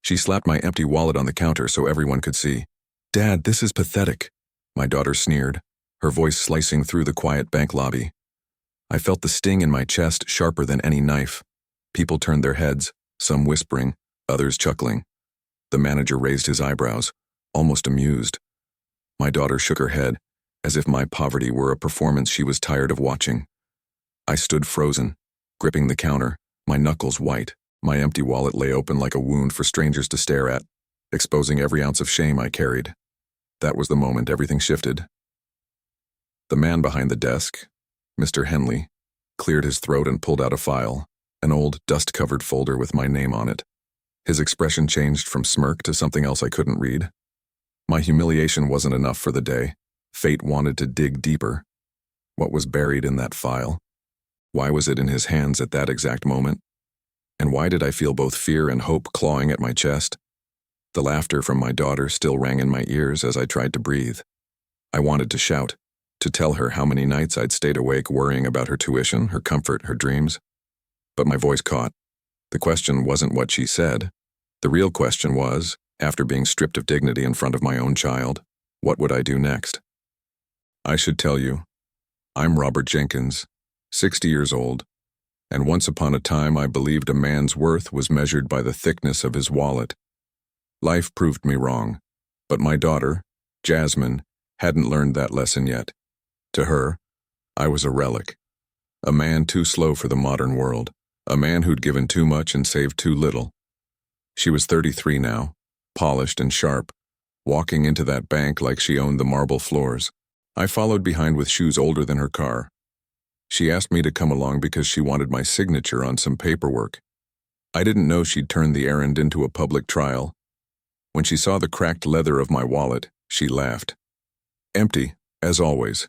She slapped my empty wallet on the counter so everyone could see. "Dad, this is pathetic," my daughter sneered, her voice slicing through the quiet bank lobby. I felt the sting in my chest sharper than any knife. People turned their heads, some whispering, others chuckling. The manager raised his eyebrows, almost amused. My daughter shook her head, as if my poverty were a performance she was tired of watching. I stood frozen, gripping the counter, my knuckles white. My empty wallet lay open like a wound for strangers to stare at, exposing every ounce of shame I carried. That was the moment everything shifted. The man behind the desk, Mr. Henley, cleared his throat and pulled out a file, an old, dust-covered folder with my name on it. His expression changed from smirk to something else I couldn't read. My humiliation wasn't enough for the day. Fate wanted to dig deeper. What was buried in that file? Why was it in his hands at that exact moment? And why did I feel both fear and hope clawing at my chest? The laughter from my daughter still rang in my ears as I tried to breathe. I wanted to shout, to tell her how many nights I'd stayed awake worrying about her tuition, her comfort, her dreams. But my voice caught. The question wasn't what she said. The real question was, after being stripped of dignity in front of my own child, what would I do next? I should tell you, I'm Robert Jenkins, 60 years old, and once upon a time I believed a man's worth was measured by the thickness of his wallet. Life proved me wrong, but my daughter, Jasmine, hadn't learned that lesson yet. To her, I was a relic, a man too slow for the modern world, a man who'd given too much and saved too little. She was 33 now, polished and sharp, walking into that bank like she owned the marble floors. I followed behind with shoes older than her car. She asked me to come along because she wanted my signature on some paperwork. I didn't know she'd turned the errand into a public trial. When she saw the cracked leather of my wallet, she laughed. Empty, as always.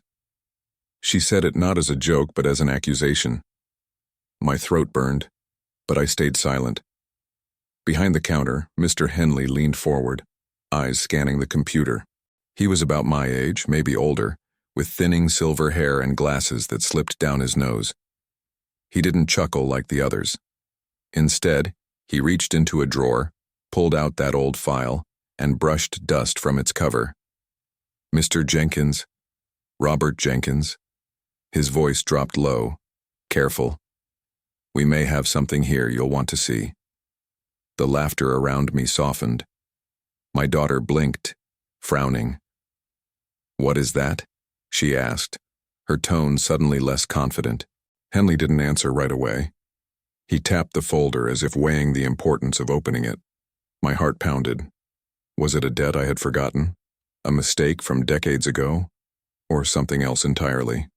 She said it not as a joke but as an accusation. My throat burned, but I stayed silent. Behind the counter, Mr. Henley leaned forward, eyes scanning the computer. He was about my age, maybe older, with thinning silver hair and glasses that slipped down his nose. He didn't chuckle like the others. Instead, he reached into a drawer, pulled out that old file, and brushed dust from its cover. "Mr. Jenkins, Robert Jenkins." His voice dropped low, careful. "We may have something here you'll want to see." The laughter around me softened. My daughter blinked, frowning. "What is that?" she asked, her tone suddenly less confident. Henley didn't answer right away. He tapped the folder as if weighing the importance of opening it. My heart pounded. Was it a debt I had forgotten? A mistake from decades ago? Or something else entirely?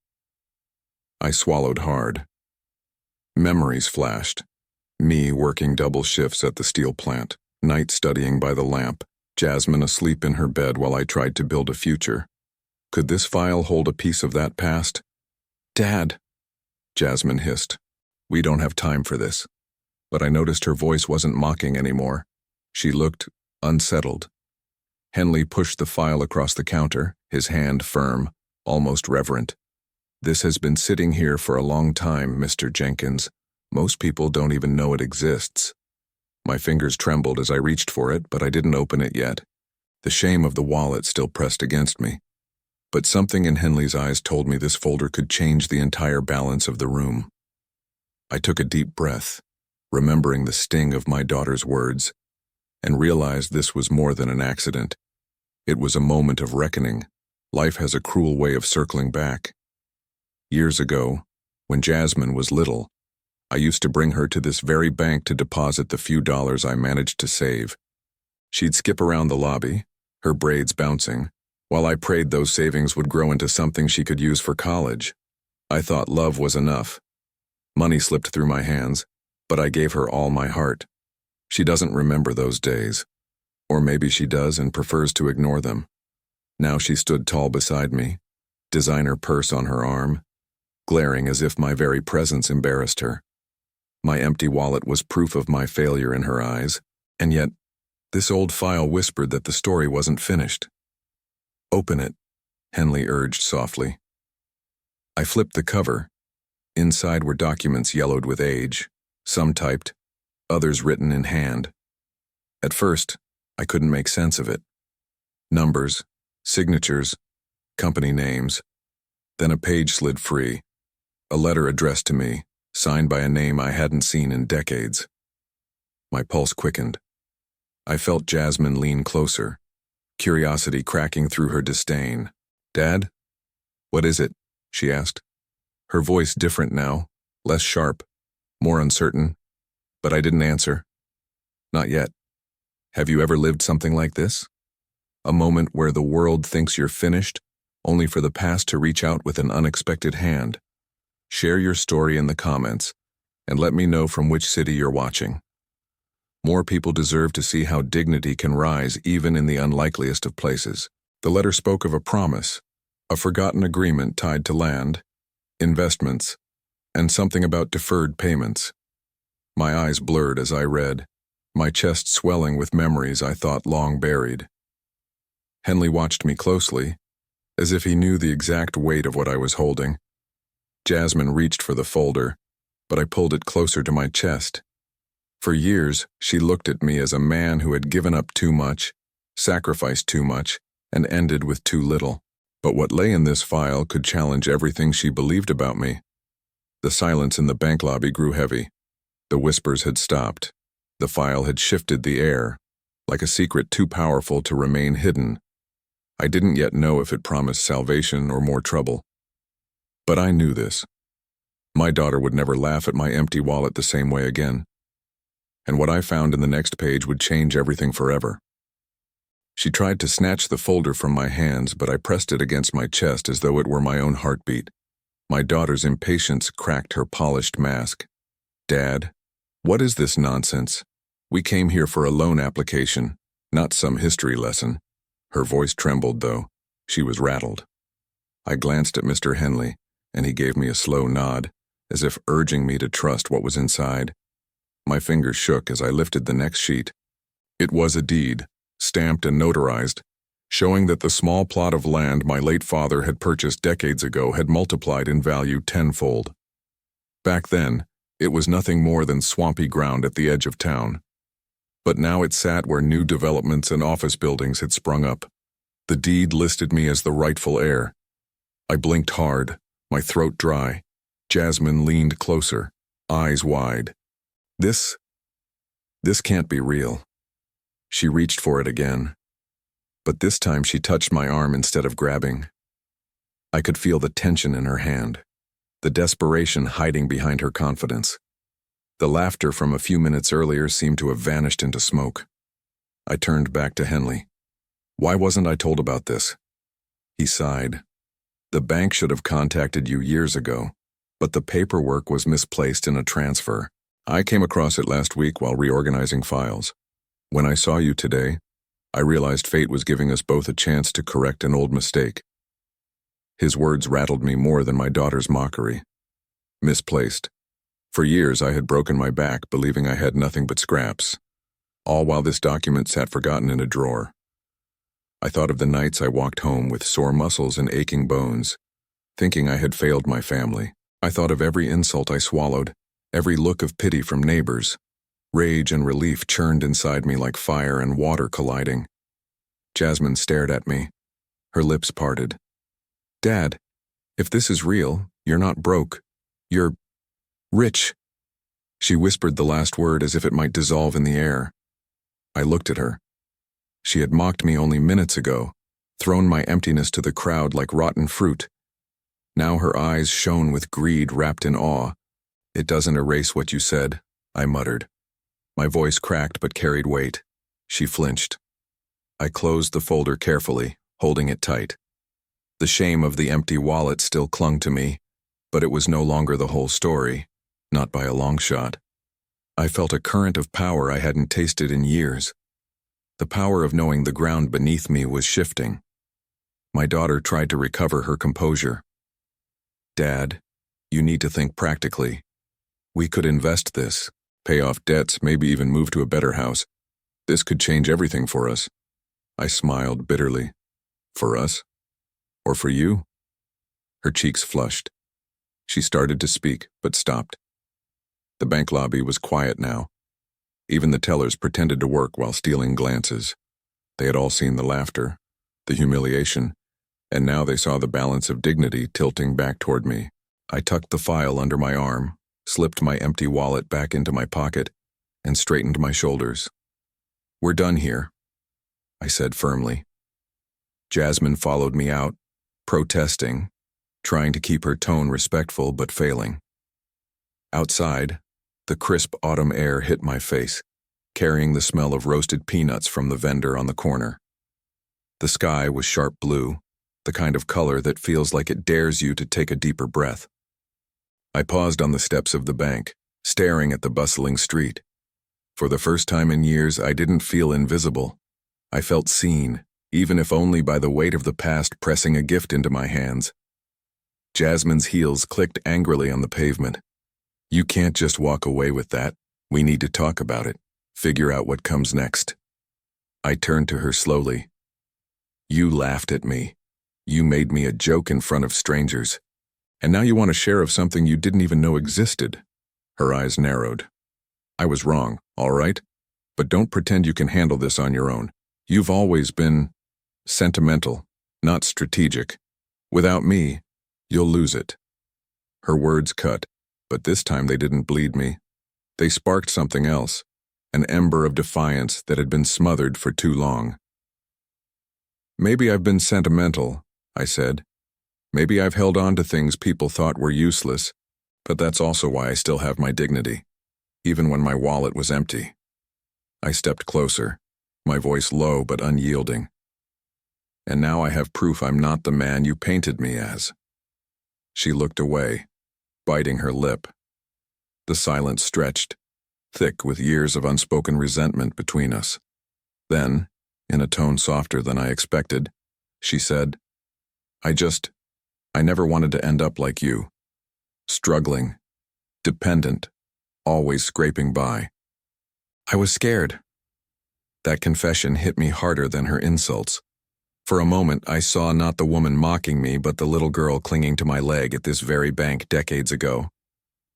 I swallowed hard. Memories flashed. Me working double shifts at the steel plant, night studying by the lamp, Jasmine asleep in her bed while I tried to build a future. Could this file hold a piece of that past? "Dad," Jasmine hissed. "We don't have time for this." But I noticed her voice wasn't mocking anymore. She looked unsettled. Henley pushed the file across the counter, his hand firm, almost reverent. "This has been sitting here for a long time, Mr. Jenkins. Most people don't even know it exists." My fingers trembled as I reached for it, but I didn't open it yet. The shame of the wallet still pressed against me. But something in Henley's eyes told me this folder could change the entire balance of the room. I took a deep breath, remembering the sting of my daughter's words, and realized this was more than an accident. It was a moment of reckoning. Life has a cruel way of circling back. Years ago, when Jasmine was little, I used to bring her to this very bank to deposit the few dollars I managed to save. She'd skip around the lobby, her braids bouncing, while I prayed those savings would grow into something she could use for college. I thought love was enough. Money slipped through my hands, but I gave her all my heart. She doesn't remember those days. Or maybe she does and prefers to ignore them. Now she stood tall beside me, designer purse on her arm, glaring as if my very presence embarrassed her. My empty wallet was proof of my failure in her eyes, and yet, this old file whispered that the story wasn't finished. "Open it," Henley urged softly. I flipped the cover. Inside were documents yellowed with age, some typed, others written in hand. At first, I couldn't make sense of it. Numbers, signatures, company names. Then a page slid free. A letter addressed to me, signed by a name I hadn't seen in decades. My pulse quickened. I felt Jasmine lean closer, curiosity cracking through her disdain. "Dad? What is it?" she asked. Her voice different now, less sharp, more uncertain, but I didn't answer. "Not yet. Have you ever lived something like this? A moment where the world thinks you're finished, only for the past to reach out with an unexpected hand. Share your story in the comments, and let me know from which city you're watching. More people deserve to see how dignity can rise even in the unlikeliest of places." The letter spoke of a promise, a forgotten agreement tied to land, investments, and something about deferred payments. My eyes blurred as I read, my chest swelling with memories I thought long buried. Henley watched me closely, as if he knew the exact weight of what I was holding. Jasmine reached for the folder, but I pulled it closer to my chest. For years, she looked at me as a man who had given up too much, sacrificed too much, and ended with too little. But what lay in this file could challenge everything she believed about me. The silence in the bank lobby grew heavy. The whispers had stopped. The file had shifted the air, like a secret too powerful to remain hidden. I didn't yet know if it promised salvation or more trouble. But I knew this. My daughter would never laugh at my empty wallet the same way again. And what I found in the next page would change everything forever. She tried to snatch the folder from my hands, but I pressed it against my chest as though it were my own heartbeat. My daughter's impatience cracked her polished mask. "Dad, what is this nonsense? We came here for a loan application, not some history lesson." Her voice trembled, though. She was rattled. I glanced at Mr. Henley, and he gave me a slow nod, as if urging me to trust what was inside. My fingers shook as I lifted the next sheet. It was a deed, stamped and notarized, showing that the small plot of land my late father had purchased decades ago had multiplied in value tenfold. Back then, it was nothing more than swampy ground at the edge of town. But now it sat where new developments and office buildings had sprung up. The deed listed me as the rightful heir. I blinked hard, my throat dry. Jasmine leaned closer, eyes wide. This can't be real." She reached for it again, but this time she touched my arm instead of grabbing. I could feel the tension in her hand, the desperation hiding behind her confidence. The laughter from a few minutes earlier seemed to have vanished into smoke. I turned back to Henley. "Why wasn't I told about this?" He sighed. "The bank should have contacted you years ago, but the paperwork was misplaced in a transfer. I came across it last week while reorganizing files. When I saw you today, I realized fate was giving us both a chance to correct an old mistake." His words rattled me more than my daughter's mockery. Misplaced. For years I had broken my back believing I had nothing but scraps, all while this document sat forgotten in a drawer. I thought of the nights I walked home with sore muscles and aching bones, thinking I had failed my family. I thought of every insult I swallowed, every look of pity from neighbors. Rage and relief churned inside me like fire and water colliding. Jasmine stared at me, her lips parted. "Dad, if this is real, you're not broke. You're rich." She whispered the last word as if it might dissolve in the air. I looked at her. She had mocked me only minutes ago, thrown my emptiness to the crowd like rotten fruit. Now her eyes shone with greed wrapped in awe. "It doesn't erase what you said," I muttered. My voice cracked but carried weight. She flinched. I closed the folder carefully, holding it tight. The shame of the empty wallet still clung to me, but it was no longer the whole story, not by a long shot. I felt a current of power I hadn't tasted in years. The power of knowing the ground beneath me was shifting. My daughter tried to recover her composure. "Dad, you need to think practically. We could invest this, pay off debts, maybe even move to a better house. This could change everything for us." I smiled bitterly. "For us? Or for you?" Her cheeks flushed. She started to speak, but stopped. The bank lobby was quiet now. Even the tellers pretended to work while stealing glances. They had all seen the laughter, the humiliation, and now they saw the balance of dignity tilting back toward me. I tucked the file under my arm, slipped my empty wallet back into my pocket, and straightened my shoulders. "We're done here," I said firmly. Jasmine followed me out, protesting, trying to keep her tone respectful but failing. Outside, the crisp autumn air hit my face, carrying the smell of roasted peanuts from the vendor on the corner. The sky was sharp blue, the kind of color that feels like it dares you to take a deeper breath. I paused on the steps of the bank, staring at the bustling street. For the first time in years, I didn't feel invisible. I felt seen, even if only by the weight of the past pressing a gift into my hands. Jasmine's heels clicked angrily on the pavement. "You can't just walk away with that. We need to talk about it, figure out what comes next." I turned to her slowly. "You laughed at me. You made me a joke in front of strangers. And now you want a share of something you didn't even know existed." Her eyes narrowed. "I was wrong, all right? But don't pretend you can handle this on your own. You've always been sentimental, not strategic. Without me, you'll lose it." Her words cut, but this time they didn't bleed me. They sparked something else, an ember of defiance that had been smothered for too long. "Maybe I've been sentimental," I said. "Maybe I've held on to things people thought were useless, but that's also why I still have my dignity, even when my wallet was empty." I stepped closer, my voice low but unyielding. "And now I have proof I'm not the man you painted me as." She looked away, biting her lip. The silence stretched, thick with years of unspoken resentment between us. Then, in a tone softer than I expected, she said, I never wanted to end up like you. Struggling, dependent, always scraping by." I was scared. That confession hit me harder than her insults. For a moment, I saw not the woman mocking me, but the little girl clinging to my leg at this very bank decades ago.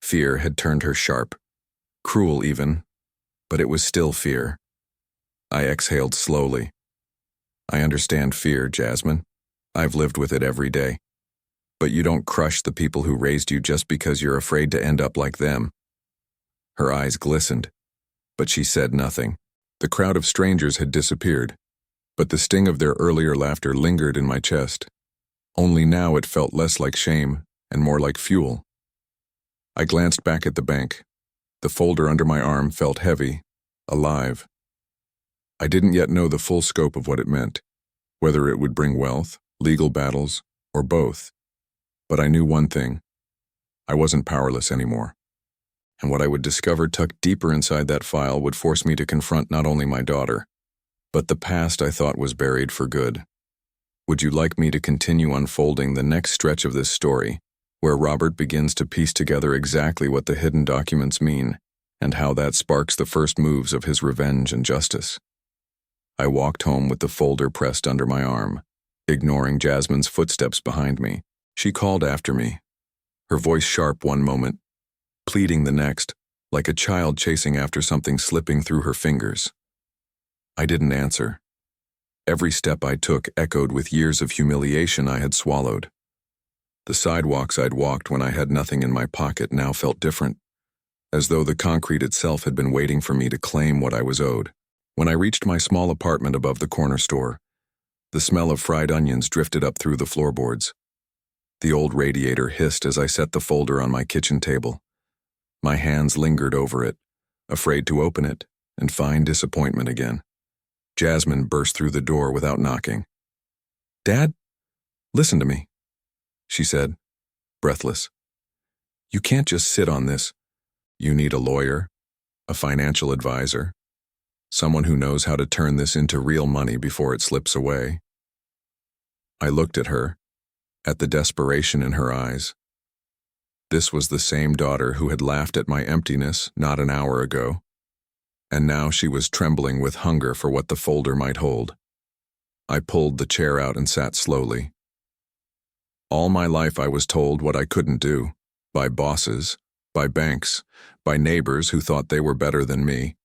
Fear had turned her sharp, cruel even, but it was still fear. I exhaled slowly. "I understand fear, Jasmine. I've lived with it every day. But you don't crush the people who raised you just because you're afraid to end up like them." Her eyes glistened, but she said nothing. The crowd of strangers had disappeared, but the sting of their earlier laughter lingered in my chest. Only now it felt less like shame and more like fuel. I glanced back at the bank. The folder under my arm felt heavy, alive. I didn't yet know the full scope of what it meant, whether it would bring wealth, legal battles, or both. But I knew one thing. I wasn't powerless anymore. And what I would discover tucked deeper inside that file would force me to confront not only my daughter, but the past I thought was buried for good. Would you like me to continue unfolding the next stretch of this story, where Robert begins to piece together exactly what the hidden documents mean, and how that sparks the first moves of his revenge and justice? I walked home with the folder pressed under my arm, ignoring Jasmine's footsteps behind me. She called after me, her voice sharp one moment, pleading the next, like a child chasing after something slipping through her fingers. I didn't answer. Every step I took echoed with years of humiliation I had swallowed. The sidewalks I'd walked when I had nothing in my pocket now felt different, as though the concrete itself had been waiting for me to claim what I was owed. When I reached my small apartment above the corner store, the smell of fried onions drifted up through the floorboards. The old radiator hissed as I set the folder on my kitchen table. My hands lingered over it, afraid to open it and find disappointment again. Jasmine burst through the door without knocking. "Dad, listen to me," she said, breathless. "You can't just sit on this. You need a lawyer, a financial advisor, someone who knows how to turn this into real money before it slips away." I looked at her, at the desperation in her eyes. This was the same daughter who had laughed at my emptiness not an hour ago, and now she was trembling with hunger for what the folder might hold. I pulled the chair out and sat slowly. All my life I was told what I couldn't do, by bosses, by banks, by neighbors who thought they were better than me,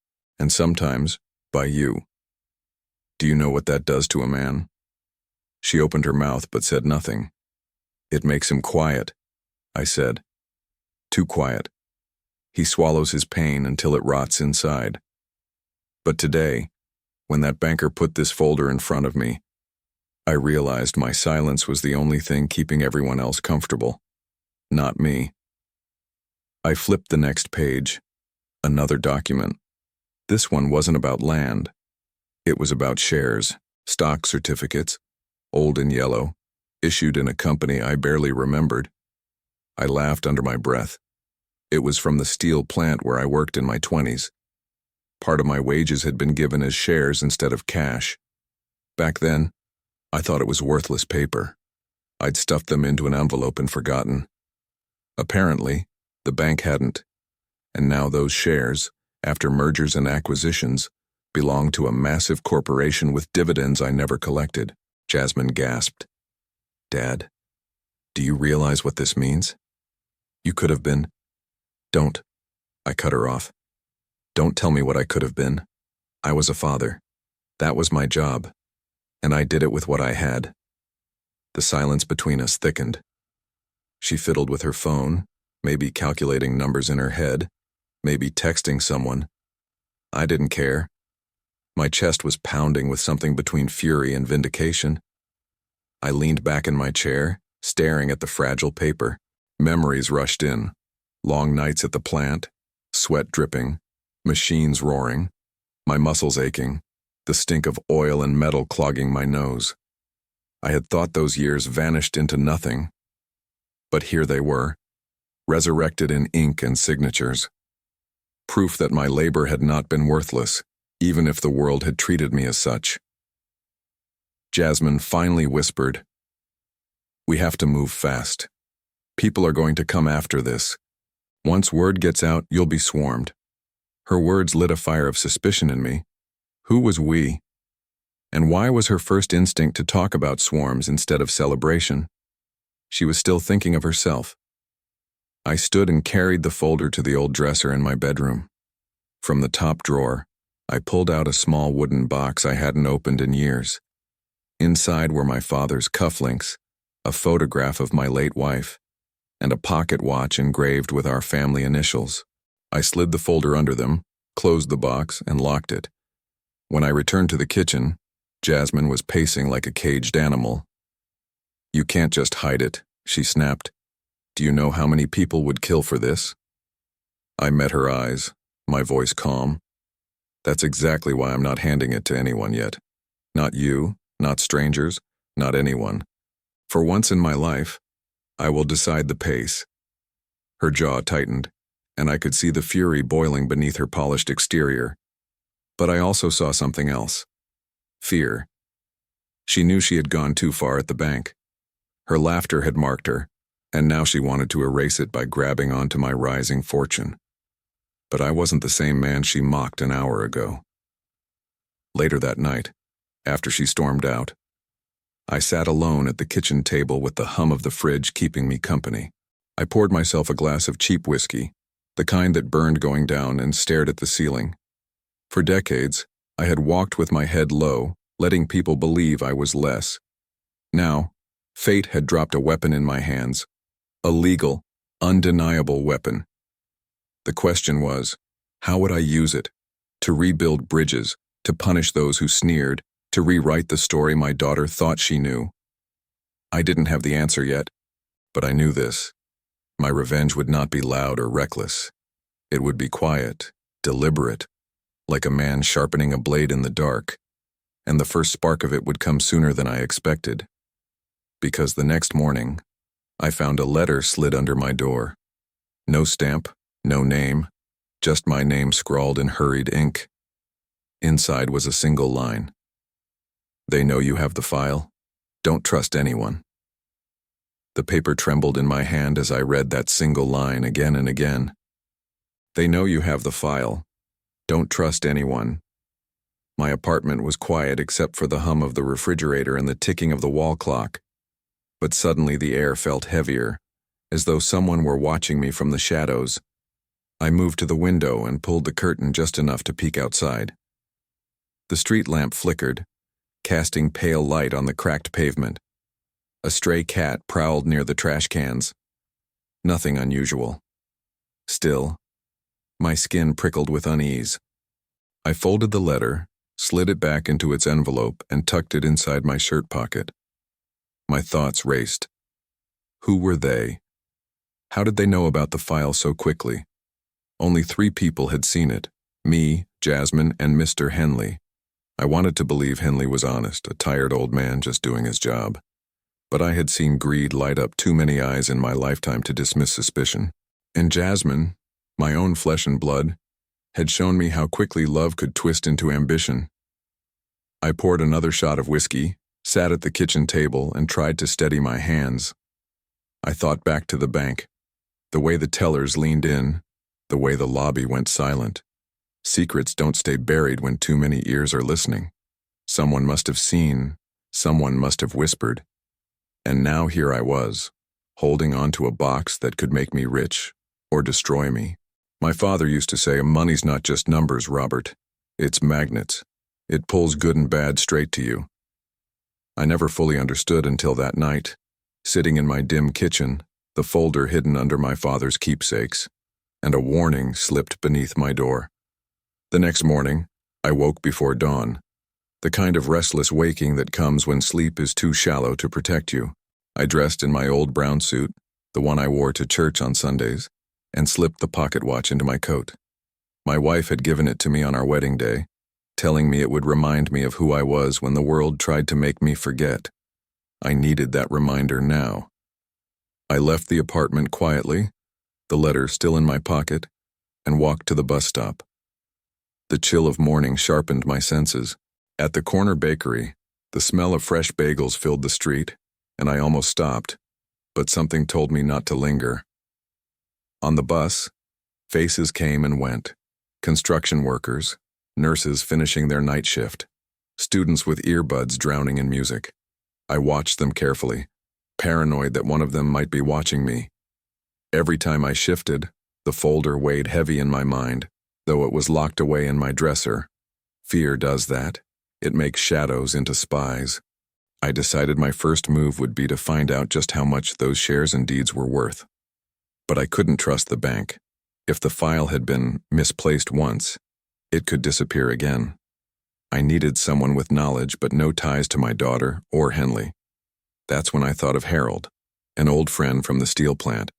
and sometimes by you. Do you know what that does to a man?" She opened her mouth but said nothing. "It makes him quiet," I said. "Too quiet. He swallows his pain until it rots inside." But today, when that banker put this folder in front of me, I realized my silence was the only thing keeping everyone else comfortable, not me. I flipped the next page, another document. This one wasn't about land. It was about shares, stock certificates, old and yellow, issued in a company I barely remembered. I laughed under my breath. It was from the steel plant where I worked in my 20s. Part of my wages had been given as shares instead of cash. Back then, I thought it was worthless paper. I'd stuffed them into an envelope and forgotten. Apparently, the bank hadn't, and now those shares, after mergers and acquisitions, belonged to a massive corporation with dividends I never collected. Jasmine gasped. "Dad, do you realize what this means? You could have been—" "Don't," I cut her off. "Don't tell me what I could have been. I was a father. That was my job, and I did it with what I had." The silence between us thickened. She fiddled with her phone, maybe calculating numbers in her head, maybe texting someone. I didn't care. My chest was pounding with something between fury and vindication. I leaned back in my chair, staring at the fragile paper. Memories rushed in. Long nights at the plant, sweat dripping, machines roaring, my muscles aching, the stink of oil and metal clogging my nose. I had thought those years vanished into nothing, but here they were, resurrected in ink and signatures. Proof that my labor had not been worthless, even if the world had treated me as such. Jasmine finally whispered, "We have to move fast. People are going to come after this. Once word gets out, you'll be swarmed." Her words lit a fire of suspicion in me. Who was we? And why was her first instinct to talk about swarms instead of celebration? She was still thinking of herself. I stood and carried the folder to the old dresser in my bedroom. From the top drawer, I pulled out a small wooden box I hadn't opened in years. Inside were my father's cufflinks, a photograph of my late wife, and a pocket watch engraved with our family initials. I slid the folder under them, closed the box, and locked it. When I returned to the kitchen, Jasmine was pacing like a caged animal. "You can't just hide it," she snapped. "Do you know how many people would kill for this?" I met her eyes, my voice calm. "That's exactly why I'm not handing it to anyone yet. Not you, not strangers, not anyone. For once in my life, I will decide the pace." Her jaw tightened, and I could see the fury boiling beneath her polished exterior. But I also saw something else. Fear. She knew she had gone too far at the bank. Her laughter had marked her, and now she wanted to erase it by grabbing onto my rising fortune. But I wasn't the same man she mocked an hour ago. Later that night, after she stormed out, I sat alone at the kitchen table with the hum of the fridge keeping me company. I poured myself a glass of cheap whiskey, the kind that burned going down, and stared at the ceiling. For decades, I had walked with my head low, letting people believe I was less. Now, fate had dropped a weapon in my hands, a legal, undeniable weapon. The question was, how would I use it? To rebuild bridges, to punish those who sneered, to rewrite the story my daughter thought she knew. I didn't have the answer yet, but I knew this. My revenge would not be loud or reckless. It would be quiet, deliberate, like a man sharpening a blade in the dark, and the first spark of it would come sooner than I expected. Because the next morning, I found a letter slid under my door. No stamp, no name, just my name scrawled in hurried ink. Inside was a single line. "They know you have the file. Don't trust anyone." The paper trembled in my hand as I read that single line again and again. "They know you have the file. Don't trust anyone." My apartment was quiet except for the hum of the refrigerator and the ticking of the wall clock. But suddenly the air felt heavier, as though someone were watching me from the shadows. I moved to the window and pulled the curtain just enough to peek outside. The street lamp flickered, casting pale light on the cracked pavement. A stray cat prowled near the trash cans. Nothing unusual. Still, my skin prickled with unease. I folded the letter, slid it back into its envelope, and tucked it inside my shirt pocket. My thoughts raced. Who were they? How did they know about the file so quickly? Only 3 people had seen it: me, Jasmine, and Mr. Henley. I wanted to believe Henley was honest, a tired old man just doing his job. But I had seen greed light up too many eyes in my lifetime to dismiss suspicion. And Jasmine, my own flesh and blood, had shown me how quickly love could twist into ambition. I poured another shot of whiskey, sat at the kitchen table, and tried to steady my hands. I thought back to the bank, the way the tellers leaned in, the way the lobby went silent. Secrets don't stay buried when too many ears are listening. Someone must have seen, someone must have whispered. And now here I was, holding on to a box that could make me rich or destroy me. My father used to say, money's not just numbers, Robert. It's magnets. It pulls good and bad straight to you. I never fully understood until that night, sitting in my dim kitchen, the folder hidden under my father's keepsakes, and a warning slipped beneath my door. The next morning, I woke before dawn, the kind of restless waking that comes when sleep is too shallow to protect you. I dressed in my old brown suit, the one I wore to church on Sundays, and slipped the pocket watch into my coat. My wife had given it to me on our wedding day, telling me it would remind me of who I was when the world tried to make me forget. I needed that reminder now. I left the apartment quietly, the letter still in my pocket, and walked to the bus stop. The chill of morning sharpened my senses. At the corner bakery, the smell of fresh bagels filled the street, and I almost stopped, but something told me not to linger. On the bus, faces came and went: construction workers, nurses finishing their night shift, students with earbuds drowning in music. I watched them carefully, paranoid that one of them might be watching me. Every time I shifted, the folder weighed heavy in my mind, though it was locked away in my dresser. Fear does that. It makes shadows into spies. I decided my first move would be to find out just how much those shares and deeds were worth. But I couldn't trust the bank. If the file had been misplaced once, it could disappear again. I needed someone with knowledge but no ties to my daughter or Henley. That's when I thought of Harold, an old friend from the steel plant.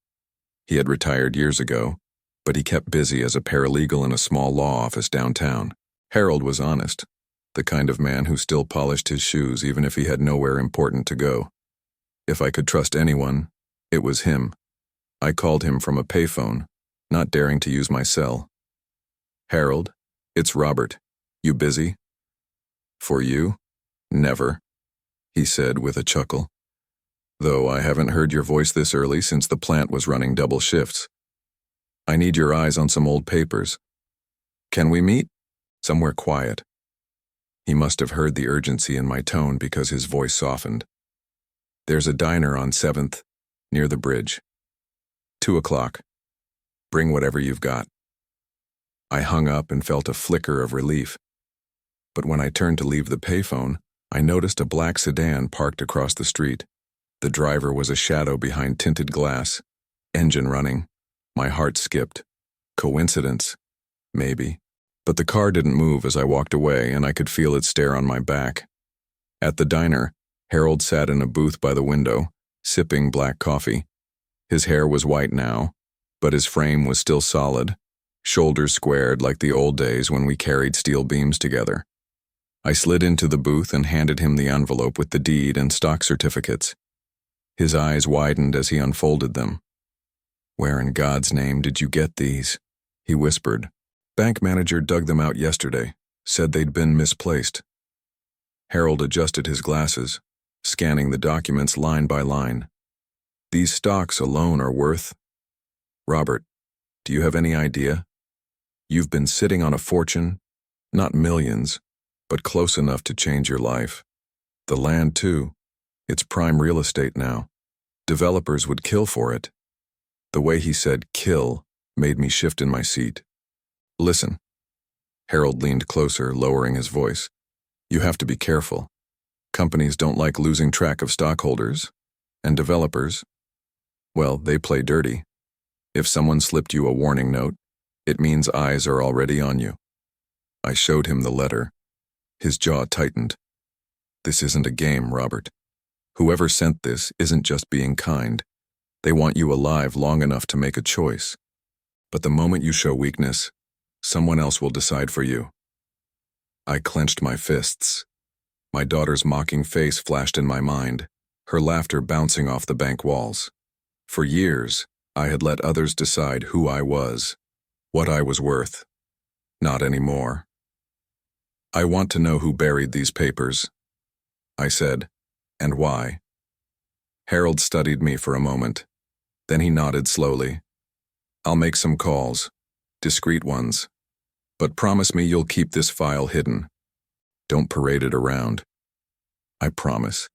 He had retired years ago, but he kept busy as a paralegal in a small law office downtown. Harold was honest, the kind of man who still polished his shoes even if he had nowhere important to go. If I could trust anyone, it was him. I called him from a payphone, not daring to use my cell. "Harold, it's Robert. You busy?" "For you? Never," he said with a chuckle. "Though I haven't heard your voice this early since the plant was running double shifts. I need your eyes on some old papers. Can we meet? Somewhere quiet." He must have heard the urgency in my tone because his voice softened. "There's a diner on 7th, near the bridge. 2 o'clock. Bring whatever you've got." I hung up and felt a flicker of relief. But when I turned to leave the payphone, I noticed a black sedan parked across the street. The driver was a shadow behind tinted glass, engine running. My heart skipped. Coincidence? Maybe. But the car didn't move as I walked away, and I could feel it stare on my back. At the diner, Harold sat in a booth by the window, sipping black coffee. His hair was white now, but his frame was still solid, shoulders squared like the old days when we carried steel beams together. I slid into the booth and handed him the envelope with the deed and stock certificates. His eyes widened as he unfolded them. "Where in God's name did you get these?" he whispered. "Bank manager dug them out yesterday, said they'd been misplaced." Harold adjusted his glasses, scanning the documents line by line. "These stocks alone are worth..." "Robert, do you have any idea? You've been sitting on a fortune, not millions, but close enough to change your life. The land, too. It's prime real estate now. Developers would kill for it." The way he said kill made me shift in my seat. Listen. Harold leaned closer, lowering his voice. You have to be careful. Companies don't like losing track of stockholders. And developers, well, they play dirty. If someone slipped you a warning note, it means eyes are already on you. I showed him the letter. His jaw tightened. This isn't a game, Robert. Whoever sent this isn't just being kind. They want you alive long enough to make a choice. But the moment you show weakness, someone else will decide for you. I clenched my fists. My daughter's mocking face flashed in my mind, her laughter bouncing off the bank walls. For years, I had let others decide who I was, what I was worth. Not anymore. I want to know who buried these papers, I said, and why. Harold studied me for a moment. Then he nodded slowly. I'll make some calls, discreet ones, but promise me you'll keep this file hidden. Don't parade it around. I promise.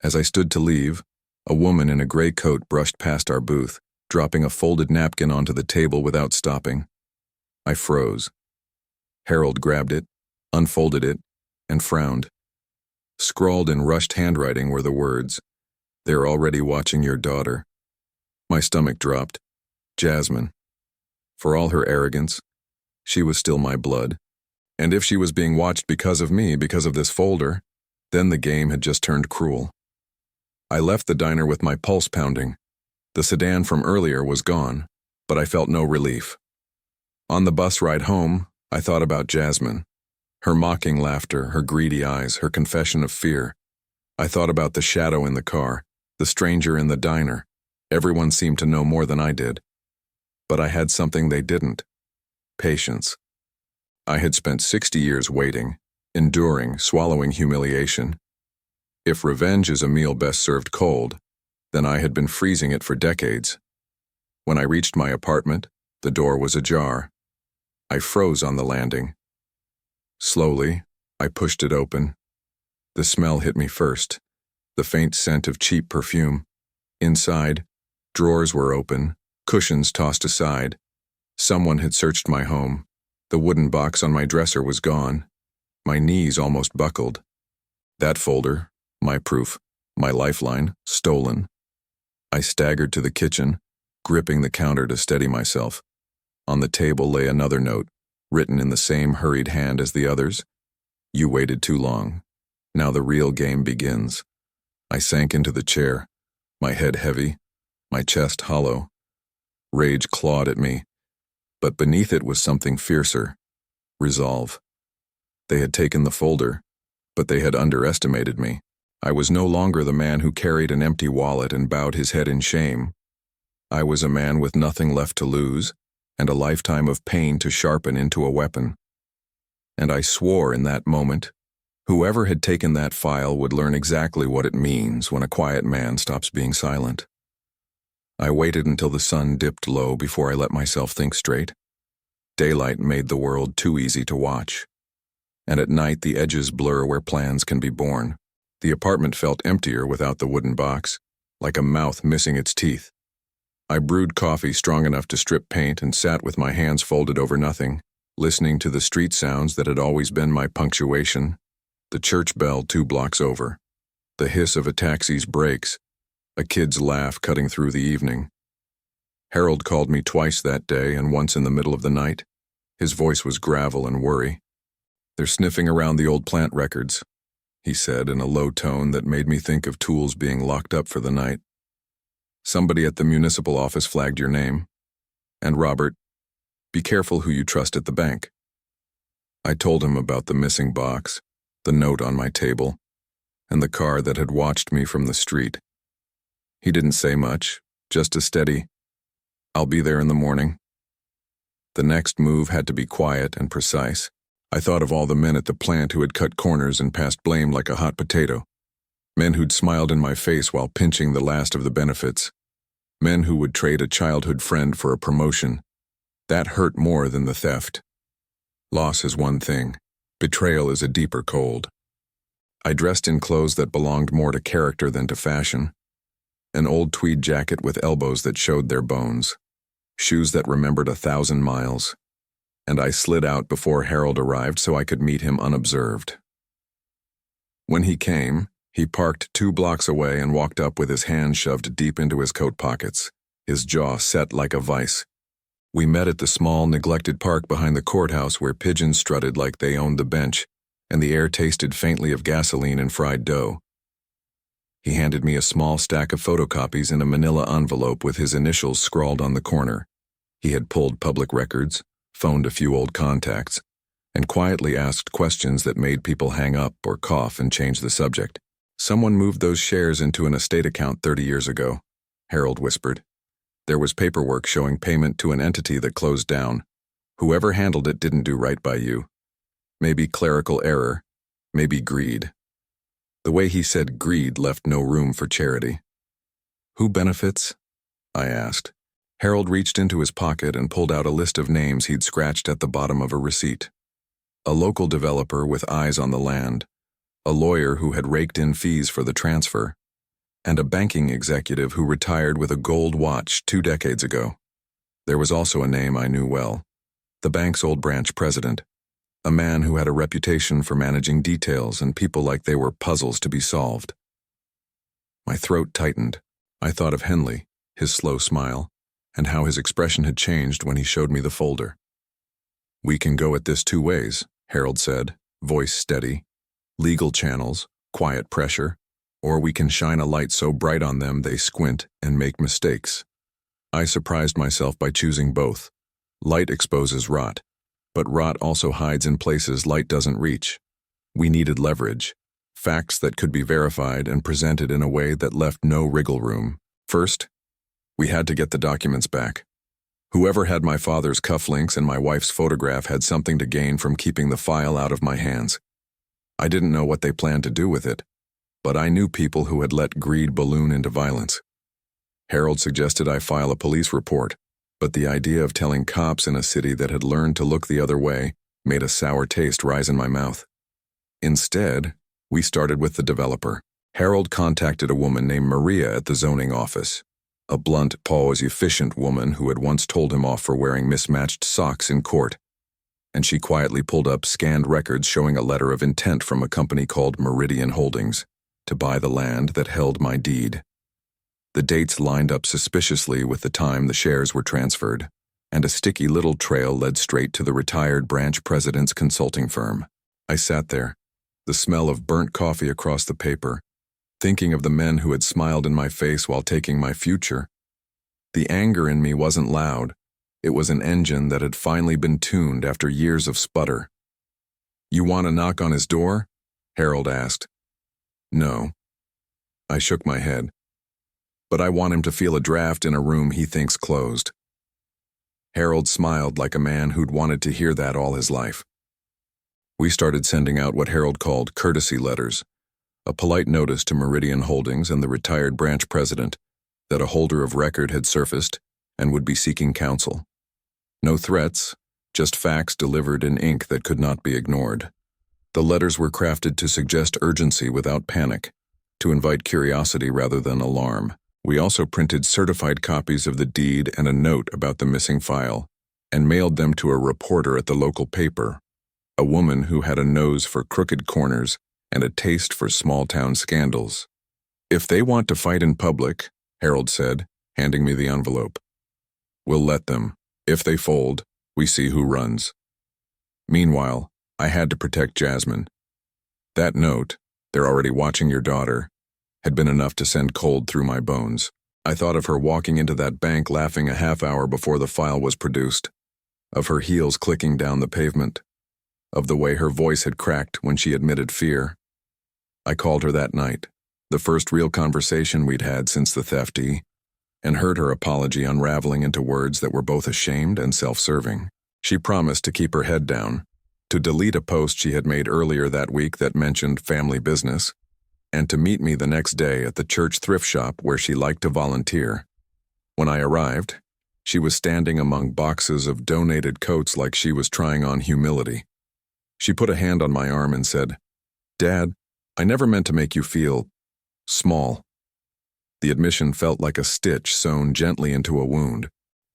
As I stood to leave, a woman in a gray coat brushed past our booth, dropping a folded napkin onto the table without stopping. I froze. Harold grabbed it, unfolded it, and frowned. Scrawled in rushed handwriting were the words, "They're already watching your daughter." My stomach dropped. Jasmine. For all her arrogance, she was still my blood. And if she was being watched because of me, because of this folder, then the game had just turned cruel. I left the diner with my pulse pounding. The sedan from earlier was gone, but I felt no relief. On the bus ride home, I thought about Jasmine. Her mocking laughter, her greedy eyes, her confession of fear. I thought about the shadow in the car, the stranger in the diner. Everyone seemed to know more than I did. But I had something they didn't. Patience. I had spent 60 years waiting, enduring, swallowing humiliation. If revenge is a meal best served cold, then I had been freezing it for decades. When I reached my apartment, the door was ajar. I froze on the landing. Slowly, I pushed it open. The smell hit me first, the faint scent of cheap perfume. Inside, drawers were open, cushions tossed aside. Someone had searched my home. The wooden box on my dresser was gone. My knees almost buckled. That folder, my proof, my lifeline, stolen. I staggered to the kitchen, gripping the counter to steady myself. On the table lay another note, written in the same hurried hand as the others. You waited too long. Now the real game begins. I sank into the chair, my head heavy, my chest hollow. Rage clawed at me, but beneath it was something fiercer. Resolve. They had taken the folder, but they had underestimated me. I was no longer the man who carried an empty wallet and bowed his head in shame. I was a man with nothing left to lose, and a lifetime of pain to sharpen into a weapon. And I swore in that moment, whoever had taken that file would learn exactly what it means when a quiet man stops being silent. I waited until the sun dipped low before I let myself think straight. Daylight made the world too easy to watch. And at night the edges blur where plans can be born. The apartment felt emptier without the wooden box, like a mouth missing its teeth. I brewed coffee strong enough to strip paint and sat with my hands folded over nothing, listening to the street sounds that had always been my punctuation. The church bell 2 blocks over, the hiss of a taxi's brakes, a kid's laugh cutting through the evening. Harold called me twice that day and once in the middle of the night. His voice was gravel and worry. They're sniffing around the old plant records, he said in a low tone that made me think of tools being locked up for the night. Somebody at the municipal office flagged your name. And Robert, be careful who you trust at the bank. I told him about the missing box, the note on my table, and the car that had watched me from the street. He didn't say much, just a steady, I'll be there in the morning. The next move had to be quiet and precise. I thought of all the men at the plant who had cut corners and passed blame like a hot potato. Men who'd smiled in my face while pinching the last of the benefits. Men who would trade a childhood friend for a promotion. That hurt more than the theft. Loss is one thing. Betrayal is a deeper cold. I dressed in clothes that belonged more to character than to fashion. An old tweed jacket with elbows that showed their bones. shoes that remembered 1,000 miles, and I slid out before Harold arrived so I could meet him unobserved. When he came, he parked 2 blocks away and walked up with his hands shoved deep into his coat pockets, his jaw set like a vice. We met at the small, neglected park behind the courthouse where pigeons strutted like they owned the bench, and the air tasted faintly of gasoline and fried dough. He handed me a small stack of photocopies in a manila envelope with his initials scrawled on the corner. He had pulled public records, phoned a few old contacts, and quietly asked questions that made people hang up or cough and change the subject. "Someone moved those shares into an estate account 30 years ago," Harold whispered. "There was paperwork showing payment to an entity that closed down. Whoever handled it didn't do right by you. Maybe clerical error, maybe greed." The way he said greed left no room for charity. "Who benefits?" I asked. Harold reached into his pocket and pulled out a list of names he'd scratched at the bottom of a receipt. A local developer with eyes on the land, a lawyer who had raked in fees for the transfer, and a banking executive who retired with a gold watch 2 decades ago. There was also a name I knew well, the bank's old branch president, a man who had a reputation for managing details and people like they were puzzles to be solved. My throat tightened. I thought of Henley, his slow smile, and how his expression had changed when he showed me the folder. "We can go at this 2 ways, Harold said, voice steady. "Legal channels, quiet pressure, or we can shine a light so bright on them they squint and make mistakes." I surprised myself by choosing both. Light exposes rot, but rot also hides in places light doesn't reach. We needed leverage, facts that could be verified and presented in a way that left no wriggle room. First, we had to get the documents back. Whoever had my father's cufflinks and my wife's photograph had something to gain from keeping the file out of my hands. I didn't know what they planned to do with it, but I knew people who had let greed balloon into violence. Harold suggested I file a police report, but the idea of telling cops in a city that had learned to look the other way made a sour taste rise in my mouth. Instead, we started with the developer. Harold contacted a woman named Maria at the zoning office, a blunt, pause-efficient woman who had once told him off for wearing mismatched socks in court, and she quietly pulled up scanned records showing a letter of intent from a company called Meridian Holdings to buy the land that held my deed. The dates lined up suspiciously with the time the shares were transferred, and a sticky little trail led straight to the retired branch president's consulting firm. I sat there, the smell of burnt coffee across the paper, thinking of the men who had smiled in my face while taking my future. The anger in me wasn't loud. It was an engine that had finally been tuned after years of sputter. "You want to knock on his door?" Harold asked. "No." I shook my head. "But I want him to feel a draft in a room he thinks closed." Harold smiled like a man who'd wanted to hear that all his life. We started sending out what Harold called courtesy letters, a polite notice to Meridian Holdings and the retired branch president that a holder of record had surfaced and would be seeking counsel. No threats, just facts delivered in ink that could not be ignored. The letters were crafted to suggest urgency without panic, to invite curiosity rather than alarm. We also printed certified copies of the deed and a note about the missing file, and mailed them to a reporter at the local paper, a woman who had a nose for crooked corners and a taste for small-town scandals. "If they want to fight in public," Harold said, handing me the envelope, "we'll let them. If they fold, we see who runs." Meanwhile, I had to protect Jasmine. That note, "They're already watching your daughter," had been enough to send cold through my bones. I thought of her walking into that bank laughing a half hour before the file was produced, of her heels clicking down the pavement, of the way her voice had cracked when she admitted fear. I called her that night, the first real conversation we'd had since the theft, and heard her apology unraveling into words that were both ashamed and self-serving. She promised to keep her head down, to delete a post she had made earlier that week that mentioned family business, and to meet me the next day at the church thrift shop where she liked to volunteer. When I arrived, she was standing among boxes of donated coats like she was trying on humility. She put a hand on my arm and said, "Dad, I never meant to make you feel small." The admission felt like a stitch sewn gently into a wound.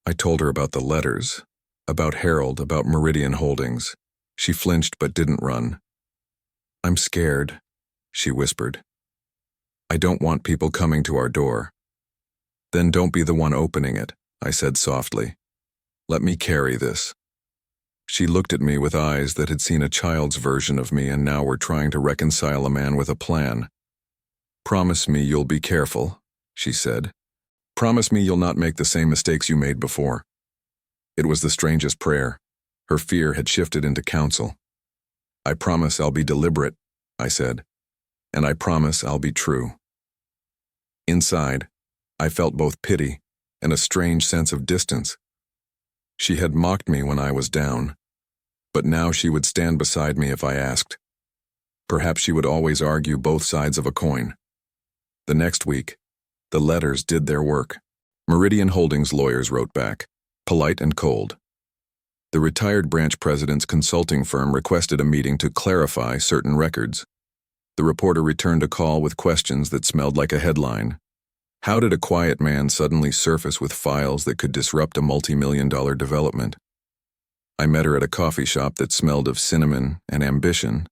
I told her about the letters, about Harold, about Meridian Holdings. She flinched but didn't run. "I'm scared," she whispered. "I don't want people coming to our door." "Then don't be the one opening it," I said softly. "Let me carry this." She looked at me with eyes that had seen a child's version of me and now were trying to reconcile a man with a plan. "Promise me you'll be careful," she said. "Promise me you'll not make the same mistakes you made before." It was the strangest prayer. Her fear had shifted into counsel. "I promise I'll be deliberate," I said. "And I promise I'll be true." Inside, I felt both pity and a strange sense of distance. She had mocked me when I was down, but now she would stand beside me if I asked. Perhaps she would always argue both sides of a coin. The next week, the letters did their work. Meridian Holdings lawyers wrote back, polite and cold. The retired branch president's consulting firm requested a meeting to clarify certain records. The reporter returned a call with questions that smelled like a headline. How did a quiet man suddenly surface with files that could disrupt a multi-million-dollar development? I met her at a coffee shop that smelled of cinnamon and ambition.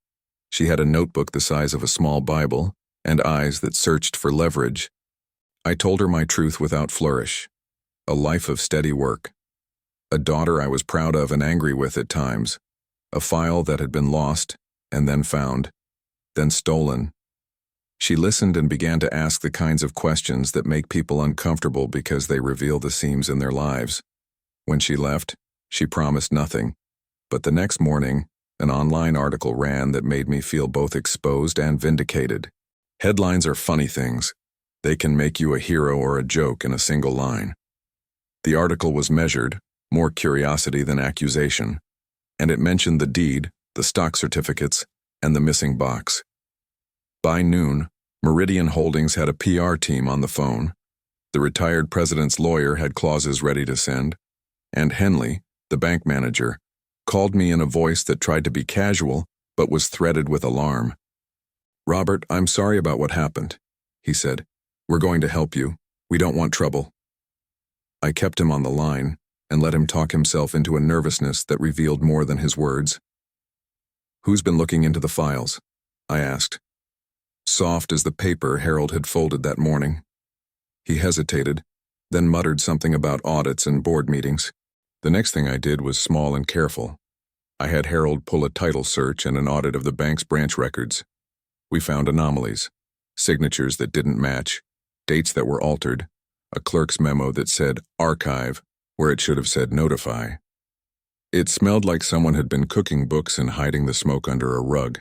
She had a notebook the size of a small Bible and eyes that searched for leverage. I told her my truth without flourish. A life of steady work. A daughter I was proud of and angry with at times. A file that had been lost and then found, then stolen. She listened and began to ask the kinds of questions that make people uncomfortable because they reveal the seams in their lives. When she left, she promised nothing. But the next morning, an online article ran that made me feel both exposed and vindicated. Headlines are funny things. They can make you a hero or a joke in a single line. The article was measured, more curiosity than accusation, and it mentioned the deed, the stock certificates, and the missing box. By noon, Meridian Holdings had a PR team on the phone. The retired president's lawyer had clauses ready to send, and Henley, the bank manager, called me in a voice that tried to be casual but was threaded with alarm. "Robert, I'm sorry about what happened," he said. "We're going to help you. We don't want trouble." I kept him on the line and let him talk himself into a nervousness that revealed more than his words. "Who's been looking into the files?" I asked. Soft as the paper Harold had folded that morning. He hesitated, then muttered something about audits and board meetings. The next thing I did was small and careful. I had Harold pull a title search and an audit of the bank's branch records. We found anomalies, signatures that didn't match, dates that were altered, a clerk's memo that said archive where it should have said notify. It smelled like someone had been cooking books and hiding the smoke under a rug.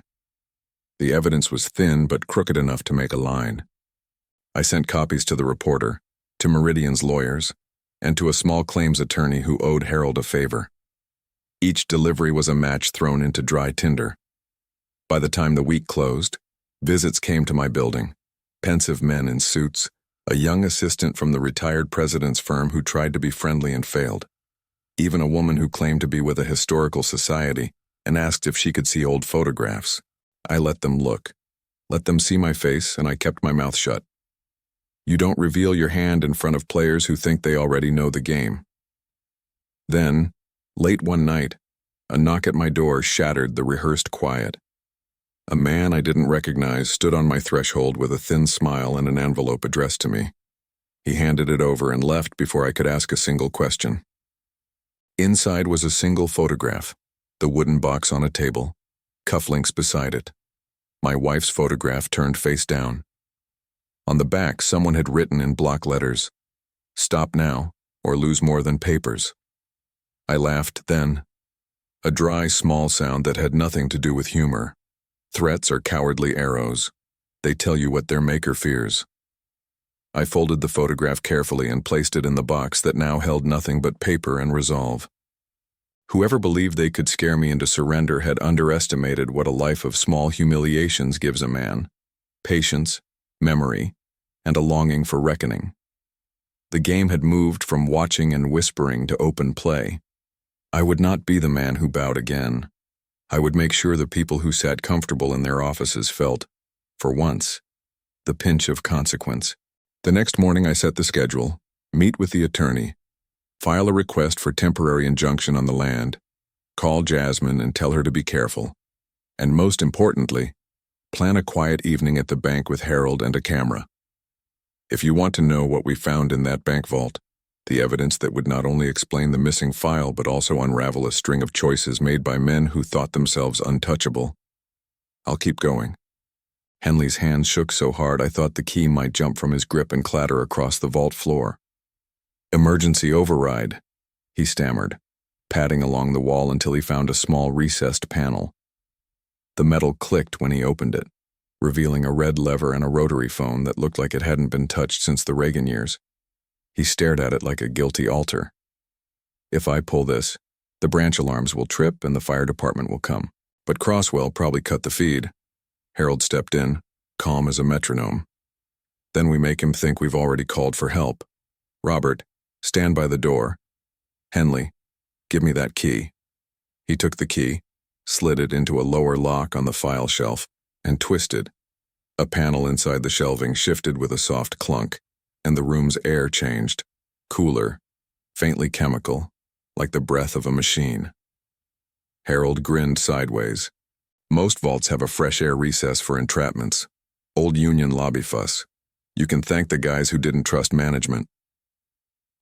The evidence was thin but crooked enough to make a line. I sent copies to the reporter, to Meridian's lawyers, and to a small claims attorney who owed Harold a favor. Each delivery was a match thrown into dry tinder. By the time the week closed, visits came to my building, pensive men in suits, a young assistant from the retired president's firm who tried to be friendly and failed, even a woman who claimed to be with a historical society and asked if she could see old photographs. I let them look, let them see my face, and I kept my mouth shut. You don't reveal your hand in front of players who think they already know the game. Then, late one night, a knock at my door shattered the rehearsed quiet. A man I didn't recognize stood on my threshold with a thin smile and an envelope addressed to me. He handed it over and left before I could ask a single question. Inside was a single photograph, the wooden box on a table, cufflinks beside it. My wife's photograph turned face down. On the back, someone had written in block letters, "Stop now, or lose more than papers." I laughed then. A dry, small sound that had nothing to do with humor. Threats are cowardly arrows. They tell you what their maker fears. I folded the photograph carefully and placed it in the box that now held nothing but paper and resolve. Whoever believed they could scare me into surrender had underestimated what a life of small humiliations gives a man. Patience, memory, and a longing for reckoning. The game had moved from watching and whispering to open play. I would not be the man who bowed again. I would make sure the people who sat comfortable in their offices felt, for once, the pinch of consequence. The next morning I set the schedule, meet with the attorney, File a request for temporary injunction on the land. Call Jasmine and tell her to be careful. And most importantly, plan a quiet evening at the bank with Harold and a camera. If you want to know what we found in that bank vault, the evidence that would not only explain the missing file but also unravel a string of choices made by men who thought themselves untouchable, I'll keep going. Henley's hands shook so hard I thought the key might jump from his grip and clatter across the vault floor. "Emergency override," he stammered, padding along the wall until he found a small recessed panel. The metal clicked when he opened it, revealing a red lever and a rotary phone that looked like it hadn't been touched since the Reagan years. He stared at it like a guilty altar. "If I pull this, the branch alarms will trip and the fire department will come. But Crosswell probably cut the feed." Harold stepped in, calm as a metronome. "Then we make him think we've already called for help. Robert, stand by the door. Henley, give me that key." He took the key, slid it into a lower lock on the file shelf, and twisted. A panel inside the shelving shifted with a soft clunk, and the room's air changed, cooler, faintly chemical, like the breath of a machine. Harold grinned sideways. "Most vaults have a fresh air recess for entrapments. Old union lobby fuss. You can thank the guys who didn't trust management."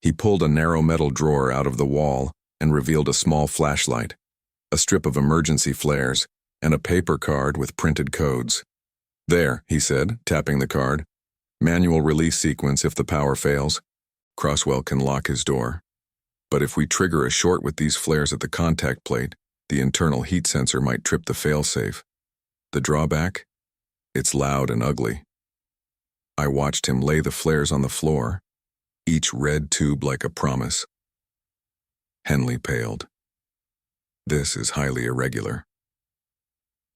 He pulled a narrow metal drawer out of the wall and revealed a small flashlight, a strip of emergency flares, and a paper card with printed codes. "There," he said, tapping the card. "Manual release sequence if the power fails. Crosswell can lock his door. But if we trigger a short with these flares at the contact plate, the internal heat sensor might trip the failsafe. The drawback? It's loud and ugly." I watched him lay the flares on the floor, each red tube like a promise. Henley paled. "This is highly irregular.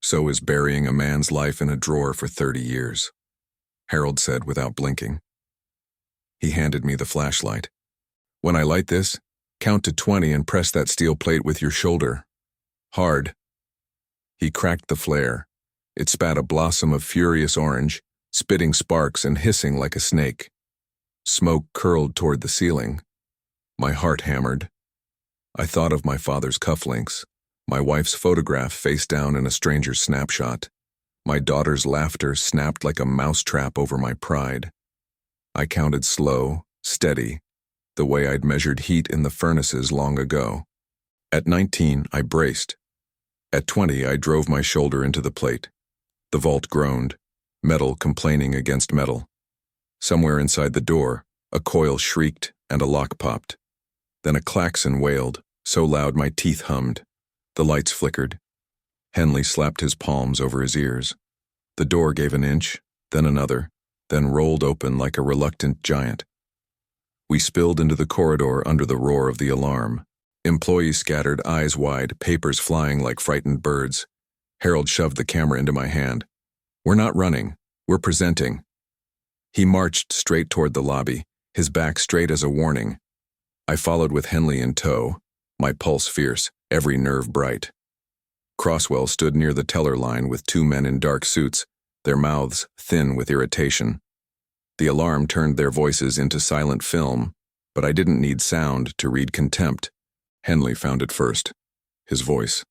So is burying a man's life in a drawer for 30 years, Harold said without blinking. He handed me the flashlight. "When I light this, count to 20 and press that steel plate with your shoulder. Hard." He cracked the flare. It spat a blossom of furious orange, spitting sparks and hissing like a snake. Smoke curled toward the ceiling. My heart hammered. I thought of my father's cufflinks, my wife's photograph face down in a stranger's snapshot. My daughter's laughter snapped like a mousetrap over my pride. I counted slow, steady, the way I'd measured heat in the furnaces long ago. At 19, I braced. At 20, I drove my shoulder into the plate. The vault groaned, metal complaining against metal. Somewhere inside the door, a coil shrieked and a lock popped. Then a klaxon wailed, so loud my teeth hummed. The lights flickered. Henley slapped his palms over his ears. The door gave an inch, then another, then rolled open like a reluctant giant. We spilled into the corridor under the roar of the alarm. Employees scattered, eyes wide, papers flying like frightened birds. Harold shoved the camera into my hand. "We're not running. We're presenting." He marched straight toward the lobby, his back straight as a warning. I followed with Henley in tow, my pulse fierce, every nerve bright. Crosswell stood near the teller line with two men in dark suits, their mouths thin with irritation. The alarm turned their voices into silent film, but I didn't need sound to read contempt. Henley found it first. His voice.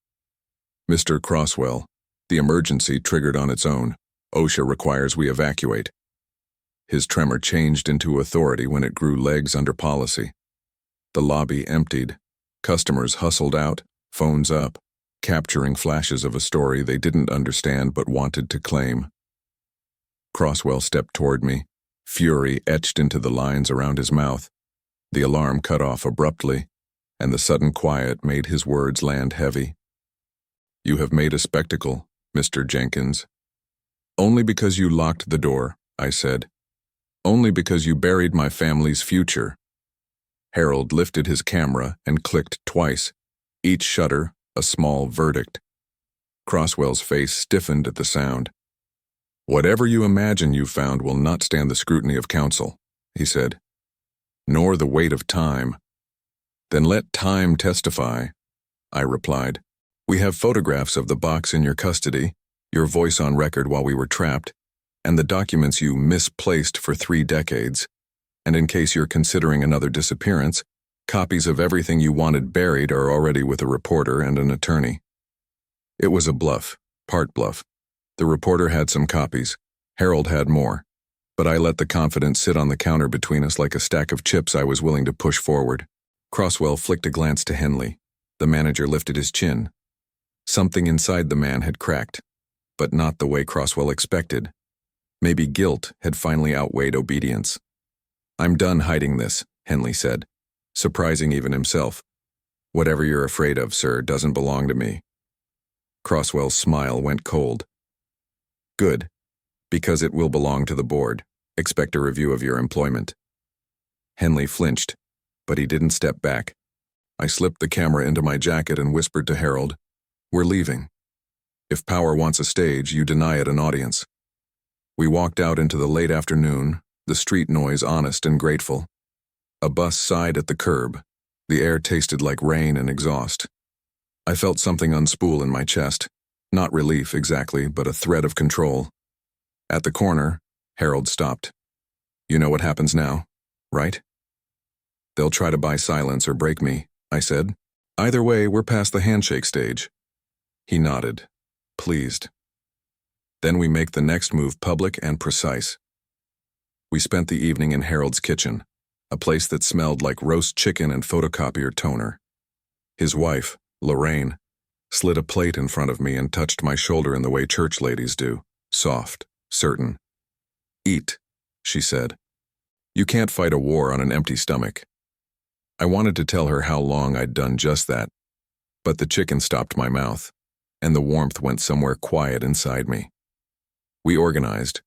"Mr. Crosswell, the emergency triggered on its own. OSHA requires we evacuate." His tremor changed into authority when it grew legs under policy. The lobby emptied. Customers hustled out, phones up, capturing flashes of a story they didn't understand but wanted to claim. Crosswell stepped toward me, fury etched into the lines around his mouth. The alarm cut off abruptly, and the sudden quiet made his words land heavy. "You have made a spectacle, Mr. Jenkins. Only because you locked the door," I said. "Only because you buried my family's future." Harold lifted his camera and clicked twice, each shutter a small verdict. Crosswell's face stiffened at the sound. "Whatever you imagine you found will not stand the scrutiny of counsel," he said. "Nor the weight of time." "Then let time testify," I replied. "We have photographs of the box in your custody, your voice on record while we were trapped, and the documents you misplaced for 3 decades. And in case you're considering another disappearance, Copies of everything you wanted buried are already with a reporter and an attorney. It was a bluff, part bluff. The reporter had some copies. Harold had more. But I let the confidence sit on the counter between us like a stack of chips I was willing to push forward. Crosswell flicked a glance to Henley. The manager lifted his chin. Something inside the man had cracked, but not the way Crosswell expected. Maybe guilt had finally outweighed obedience. "I'm done hiding this," Henley said, surprising even himself. "Whatever you're afraid of, sir, doesn't belong to me." Crosswell's smile went cold. "Good, because it will belong to the board. Expect a review of your employment." Henley flinched, but he didn't step back. I slipped the camera into my jacket and whispered to Harold, "We're leaving. If power wants a stage, you deny it an audience." We walked out into the late afternoon, the street noise honest and grateful. A bus sighed at the curb. The air tasted like rain and exhaust. I felt something unspool in my chest. Not relief exactly, but a thread of control. At the corner, Harold stopped. "You know what happens now, right?" "They'll try to buy silence or break me," I said. "Either way, we're past the handshake stage." He nodded, pleased. "Then we make the next move public and precise." We spent the evening in Harold's kitchen, a place that smelled like roast chicken and photocopier toner. His wife, Lorraine, slid a plate in front of me and touched my shoulder in the way church ladies do, soft, certain. "Eat," she said. "You can't fight a war on an empty stomach." I wanted to tell her how long I'd done just that, but the chicken stopped my mouth, and the warmth went somewhere quiet inside me. We organized.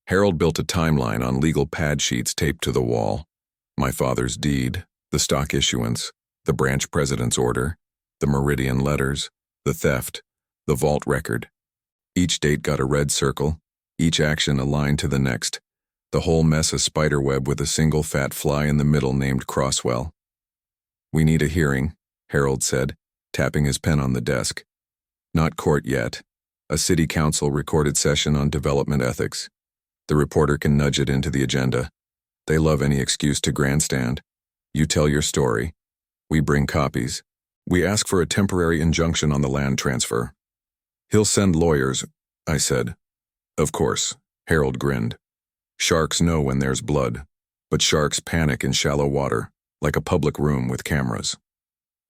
Harold built a timeline on legal pad sheets taped to the wall. My father's deed, the stock issuance, the branch president's order, the Meridian letters, the theft, the vault record. Each date got a red circle, each action aligned to the next, the whole mess a spiderweb with a single fat fly in the middle named Crosswell. "We need a hearing," Harold said, tapping his pen on the desk. "Not court yet. A city council recorded session on development ethics. The reporter can nudge it into the agenda. They love any excuse to grandstand. You tell your story. We bring copies. We ask for a temporary injunction on the land transfer." "He'll send lawyers," I said. "Of course," Harold grinned. "Sharks know when there's blood, but sharks panic in shallow water, like a public room with cameras."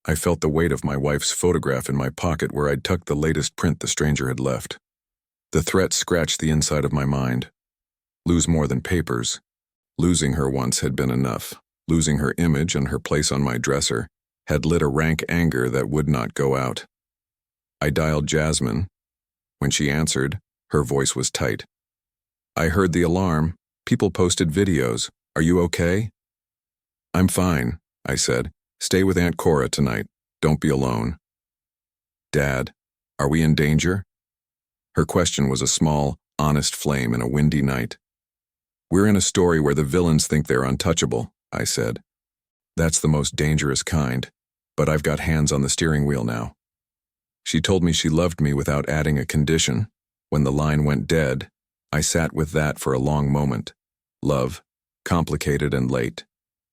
I felt the weight of my wife's photograph in my pocket where I'd tucked the latest print the stranger had left. The threat scratched the inside of my mind. Lose more than papers. Losing her once had been enough. Losing her image and her place on my dresser had lit a rank anger that would not go out. I dialed Jasmine. When she answered, her voice was tight. "I heard the alarm. People posted videos. Are you okay?" "I'm fine," I said. "Stay with Aunt Cora tonight. Don't be alone." "Dad, are we in danger?" Her question was a small, honest flame in a windy night. "We're in a story where the villains think they're untouchable," I said. "That's the most dangerous kind, but I've got hands on the steering wheel now." She told me she loved me without adding a condition. When the line went dead, I sat with that for a long moment. Love, complicated and late,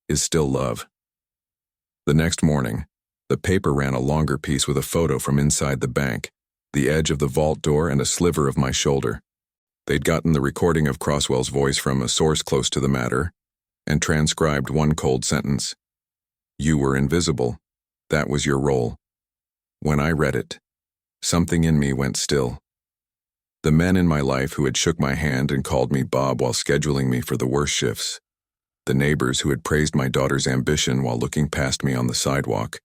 is still love. The next morning, the paper ran a longer piece with a photo from inside the bank, the edge of the vault door and a sliver of my shoulder. They'd gotten the recording of Crosswell's voice from a source close to the matter, and transcribed one cold sentence. "You were invisible. That was your role." When I read it, something in me went still. The men in my life who had shook my hand and called me Bob while scheduling me for the worst shifts, the neighbors who had praised my daughter's ambition while looking past me on the sidewalk,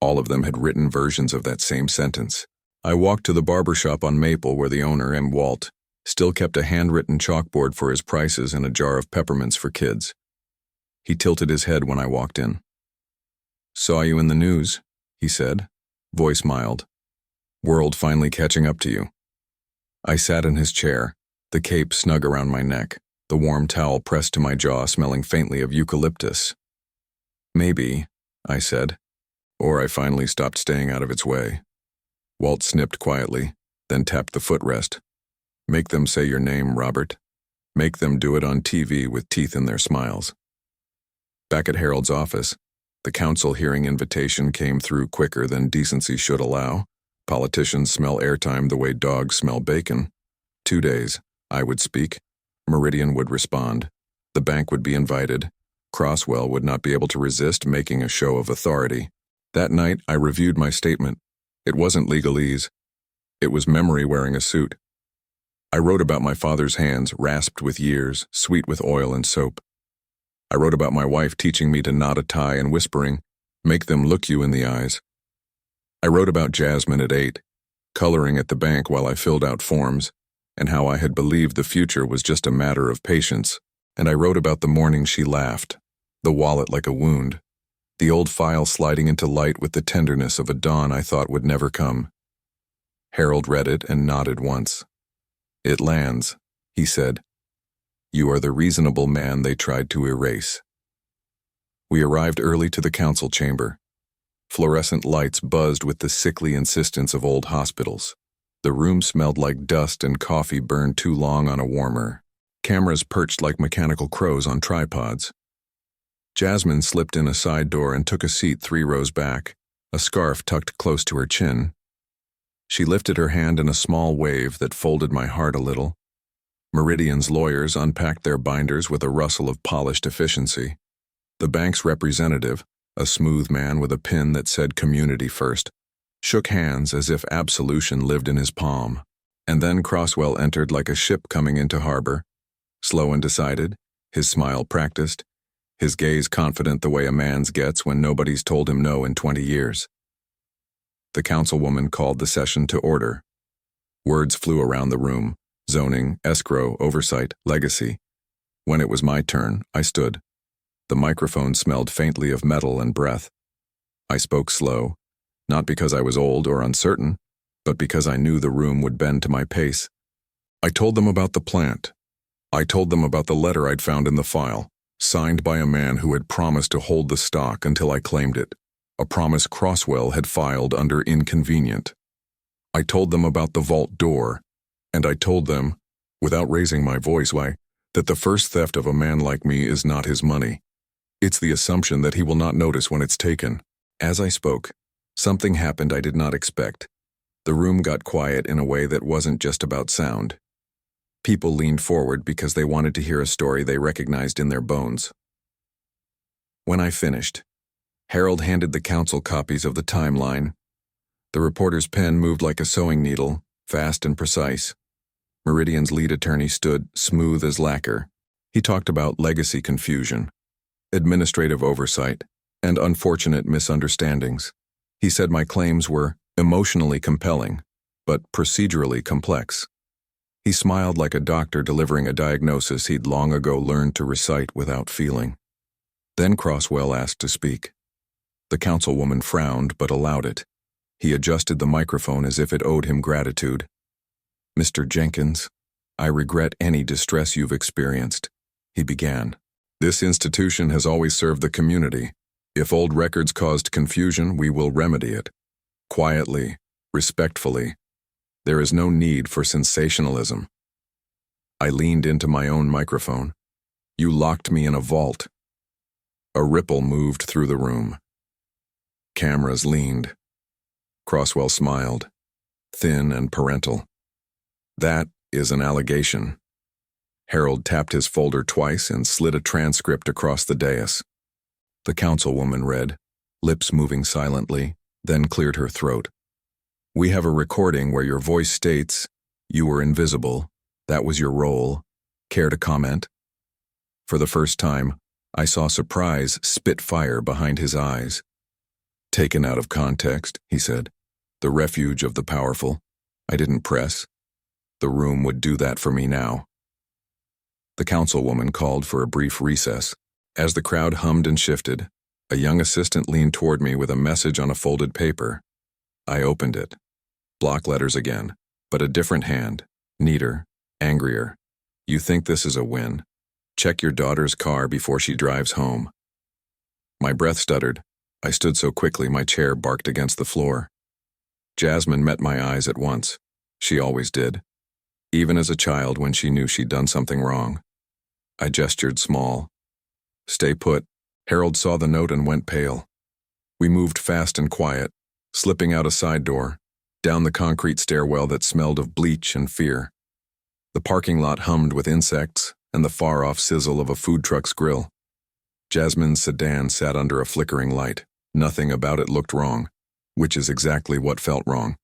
all of them had written versions of that same sentence. I walked to the barber shop on Maple where the owner, M. Walt, still kept a handwritten chalkboard for his prices and a jar of peppermints for kids. He tilted his head when I walked in. "Saw you in the news," he said, voice mild. "World finally catching up to you." I sat in his chair, the cape snug around my neck, the warm towel pressed to my jaw smelling faintly of eucalyptus. "Maybe," I said, "or I finally stopped staying out of its way." Walt snipped quietly, then tapped the footrest. "Make them say your name, Robert. Make them do it on TV with teeth in their smiles." Back at Harold's office, The council hearing invitation came through quicker than decency should allow. Politicians smell airtime the way dogs smell bacon. 2 days, I would speak. Meridian would respond. The bank would be invited. Crosswell would not be able to resist making a show of authority. That night, I reviewed my statement. It wasn't legalese. It was memory wearing a suit. I wrote about my father's hands, rasped with years, sweet with oil and soap. I wrote about my wife teaching me to knot a tie and whispering, "Make them look you in the eyes." I wrote about Jasmine at 8, coloring at the bank while I filled out forms, and how I had believed the future was just a matter of patience. And I wrote about the morning she laughed, the wallet like a wound, the old file sliding into light with the tenderness of a dawn I thought would never come. Harold read it and nodded once. "It lands," he said. "You are the reasonable man they tried to erase." We arrived early to the council chamber. Fluorescent lights buzzed with the sickly insistence of old hospitals. The room smelled like dust and coffee burned too long on a warmer. Cameras perched like mechanical crows on tripods. Jasmine slipped in a side door and took a seat 3 rows back, a scarf tucked close to her chin. She lifted her hand in a small wave that folded my heart a little. Meridian's lawyers unpacked their binders with a rustle of polished efficiency. The bank's representative, a smooth man with a pin that said community first, shook hands as if absolution lived in his palm. And then Crosswell entered like a ship coming into harbor, slow and decided, his smile practiced, his gaze confident the way a man's gets when nobody's told him no in 20 years. The councilwoman called the session to order. Words flew around the room: zoning, escrow, oversight, legacy. When it was my turn, I stood. The microphone smelled faintly of metal and breath. I spoke slow, not because I was old or uncertain, but because I knew the room would bend to my pace. I told them about the plant. I told them about the letter I'd found in the file, signed by a man who had promised to hold the stock until I claimed it, a promise Crosswell had filed under inconvenient. I told them about the vault door, and I told them, without raising my voice, that the first theft of a man like me is not his money. It's the assumption that he will not notice when it's taken. As I spoke, something happened I did not expect. The room got quiet in a way that wasn't just about sound. People leaned forward because they wanted to hear a story they recognized in their bones. When I finished, Harold handed the council copies of the timeline. The reporter's pen moved like a sewing needle, fast and precise. Meridian's lead attorney stood smooth as lacquer. He talked about legacy confusion, administrative oversight, and unfortunate misunderstandings. He said my claims were emotionally compelling, but procedurally complex. He smiled like a doctor delivering a diagnosis he'd long ago learned to recite without feeling. Then Crosswell asked to speak. The councilwoman frowned but allowed it. He adjusted the microphone as if it owed him gratitude. "Mr. Jenkins, I regret any distress you've experienced," he began. "This institution has always served the community. If old records caused confusion, we will remedy it. Quietly, respectfully. There is no need for sensationalism." I leaned into my own microphone. "You locked me in a vault." A ripple moved through the room. Cameras leaned. Crosswell smiled, thin and parental. "That is an allegation." Harold tapped his folder twice and slid a transcript across the dais. The councilwoman read, lips moving silently, then cleared her throat. "We have a recording where your voice states, 'You were invisible. That was your role. Care to comment?'" For the first time, I saw surprise spit fire behind his eyes. "Taken out of context," he said. "The refuge of the powerful." I didn't press. The room would do that for me now. The councilwoman called for a brief recess. As the crowd hummed and shifted, a young assistant leaned toward me with a message on a folded paper. I opened it. Block letters again, but a different hand, neater, angrier. "You think this is a win? Check your daughter's car before she drives home." My breath stuttered. I stood so quickly my chair barked against the floor. Jasmine met my eyes at once. She always did. Even as a child when she knew she'd done something wrong. I gestured small. "Stay put." Harold saw the note and went pale. We moved fast and quiet, slipping out a side door, down the concrete stairwell that smelled of bleach and fear. The parking lot hummed with insects and the far-off sizzle of a food truck's grill. Jasmine's sedan sat under a flickering light. Nothing about it looked wrong, which is exactly what felt wrong.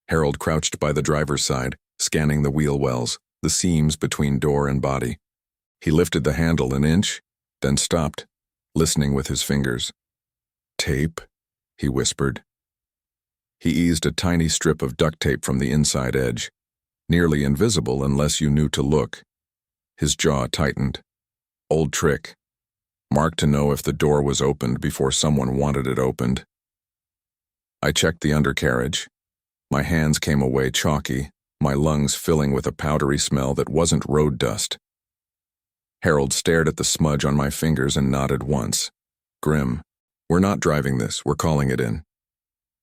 Harold crouched by the driver's side, scanning the wheel wells, the seams between door and body. He lifted the handle an inch, then stopped, listening with his fingers. "Tape," he whispered. He eased a tiny strip of duct tape from the inside edge, nearly invisible unless you knew to look. His jaw tightened. Old trick. Marked to know if the door was opened before someone wanted it opened. I checked the undercarriage. My hands came away chalky, my lungs filling with a powdery smell that wasn't road dust. Harold stared at the smudge on my fingers and nodded once. Grim. "We're not driving this, we're calling it in."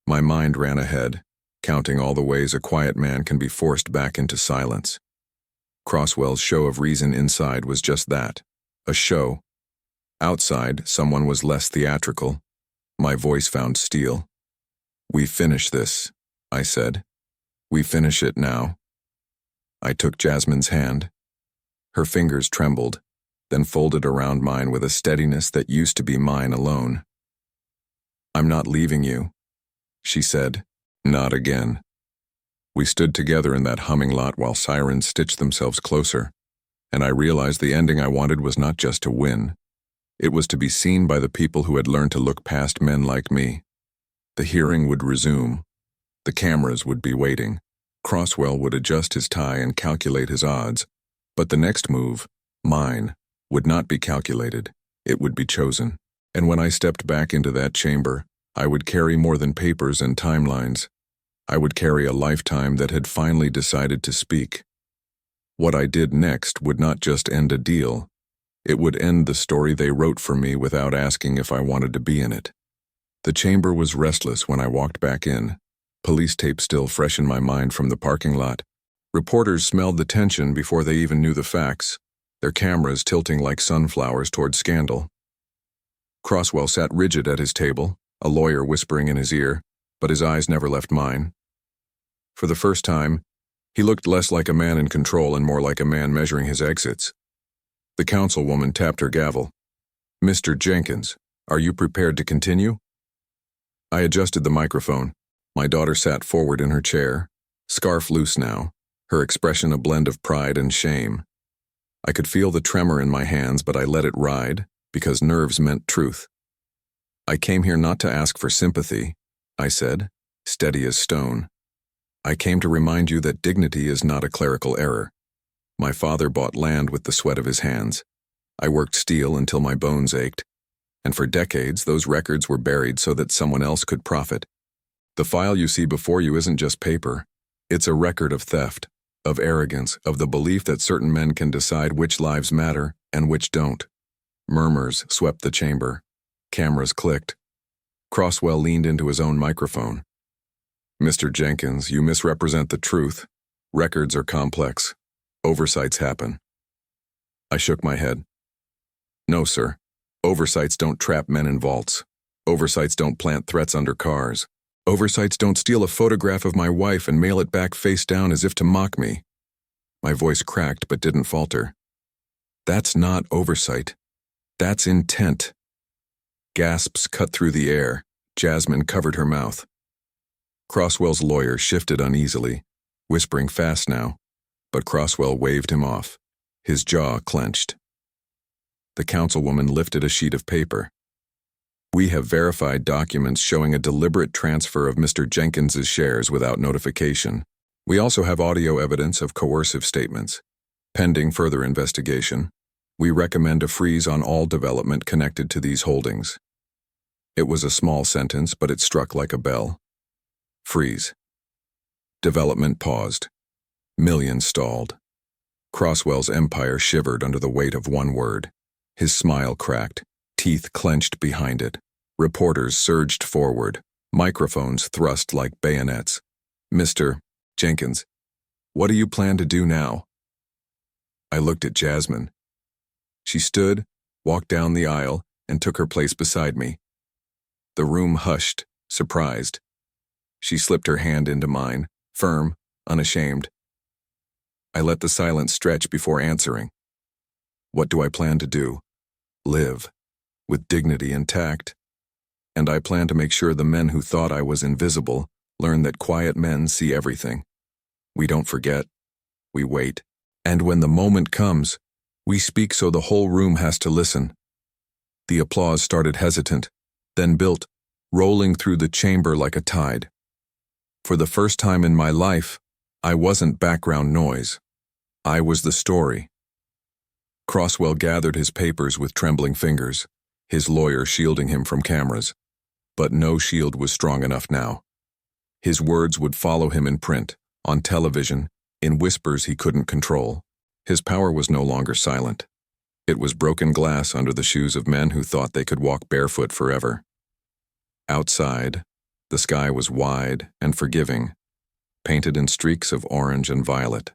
My mind ran ahead, counting all the ways a quiet man can be forced back into silence. Crosswell's show of reason inside was just that, a show. Outside, someone was less theatrical. My voice found steel. "We finish this," I said. "We finish it now." I took Jasmine's hand. Her fingers trembled, then folded around mine with a steadiness that used to be mine alone. "I'm not leaving you," she said. "Not again." We stood together in that humming lot while sirens stitched themselves closer, and I realized the ending I wanted was not just to win. It was to be seen by the people who had learned to look past men like me. The hearing would resume. The cameras would be waiting. Crosswell would adjust his tie and calculate his odds. But the next move, mine, would not be calculated. It would be chosen. And when I stepped back into that chamber, I would carry more than papers and timelines. I would carry a lifetime that had finally decided to speak. What I did next would not just end a deal. It would end the story they wrote for me without asking if I wanted to be in it. The chamber was restless when I walked back in, police tape still fresh in my mind from the parking lot. Reporters smelled the tension before they even knew the facts, their cameras tilting like sunflowers toward scandal. Crosswell sat rigid at his table, a lawyer whispering in his ear, but his eyes never left mine. For the first time, he looked less like a man in control and more like a man measuring his exits. The councilwoman tapped her gavel. "Mr. Jenkins, are you prepared to continue?" I adjusted the microphone. My daughter sat forward in her chair, scarf loose now, her expression a blend of pride and shame. I could feel the tremor in my hands, but I let it ride, because nerves meant truth. "I came here not to ask for sympathy," I said, steady as stone. "I came to remind you that dignity is not a clerical error. My father bought land with the sweat of his hands. I worked steel until my bones ached, and for decades those records were buried so that someone else could profit. The file you see before you isn't just paper. It's a record of theft, of arrogance, of the belief that certain men can decide which lives matter and which don't." Murmurs swept the chamber. Cameras clicked. Crosswell leaned into his own microphone. "Mr. Jenkins, you misrepresent the truth. Records are complex. Oversights happen." I shook my head. "No, sir. Oversights don't trap men in vaults. Oversights don't plant threats under cars. Oversights don't steal a photograph of my wife and mail it back face down as if to mock me." My voice cracked but didn't falter. "That's not oversight. That's intent." Gasps cut through the air. Jasmine covered her mouth. Crosswell's lawyer shifted uneasily, whispering fast now, but Crosswell waved him off. His jaw clenched. The councilwoman lifted a sheet of paper. "We have verified documents showing a deliberate transfer of Mr. Jenkins's shares without notification. We also have audio evidence of coercive statements. Pending further investigation, we recommend a freeze on all development connected to these holdings." It was a small sentence, but it struck like a bell. Freeze. Development paused. Millions stalled. Crosswell's empire shivered under the weight of one word. His smile cracked, teeth clenched behind it. Reporters surged forward, microphones thrust like bayonets. "Mr. Jenkins, what do you plan to do now?" I looked at Jasmine. She stood, walked down the aisle, and took her place beside me. The room hushed, surprised. She slipped her hand into mine, firm, unashamed. I let the silence stretch before answering. What do I plan to do? Live, with dignity and tact. And I plan to make sure the men who thought I was invisible learn that quiet men see everything. We don't forget. We wait. And when the moment comes, we speak so the whole room has to listen. The applause started hesitant, then built, rolling through the chamber like a tide. For the first time in my life, I wasn't background noise. I was the story. Croswell gathered his papers with trembling fingers, his lawyer shielding him from cameras. But no shield was strong enough now. His words would follow him in print, on television, in whispers he couldn't control. His power was no longer silent. It was broken glass under the shoes of men who thought they could walk barefoot forever. Outside, the sky was wide and forgiving, painted in streaks of orange and violet.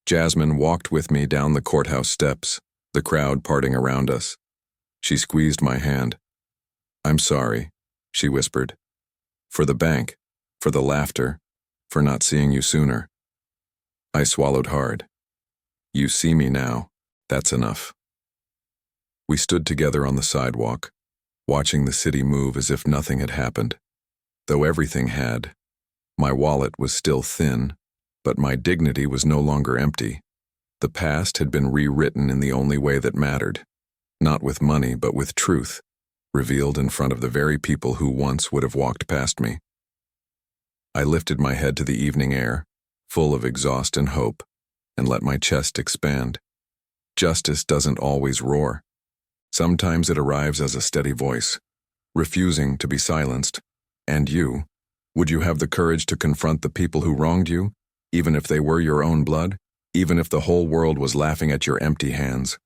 Jasmine walked with me down the courthouse steps, the crowd parting around us. She squeezed my hand. "I'm sorry," she whispered. "For the bank, for the laughter, for not seeing you sooner." I swallowed hard. "You see me now. That's enough." We stood together on the sidewalk, watching the city move as if nothing had happened. Though everything had. My wallet was still thin, but my dignity was no longer empty. The past had been rewritten in the only way that mattered. Not with money, but with truth, revealed in front of the very people who once would have walked past me. I lifted my head to the evening air, full of exhaust and hope, and let my chest expand. Justice doesn't always roar. Sometimes it arrives as a steady voice, refusing to be silenced. And you, would you have the courage to confront the people who wronged you, even if they were your own blood, even if the whole world was laughing at your empty hands?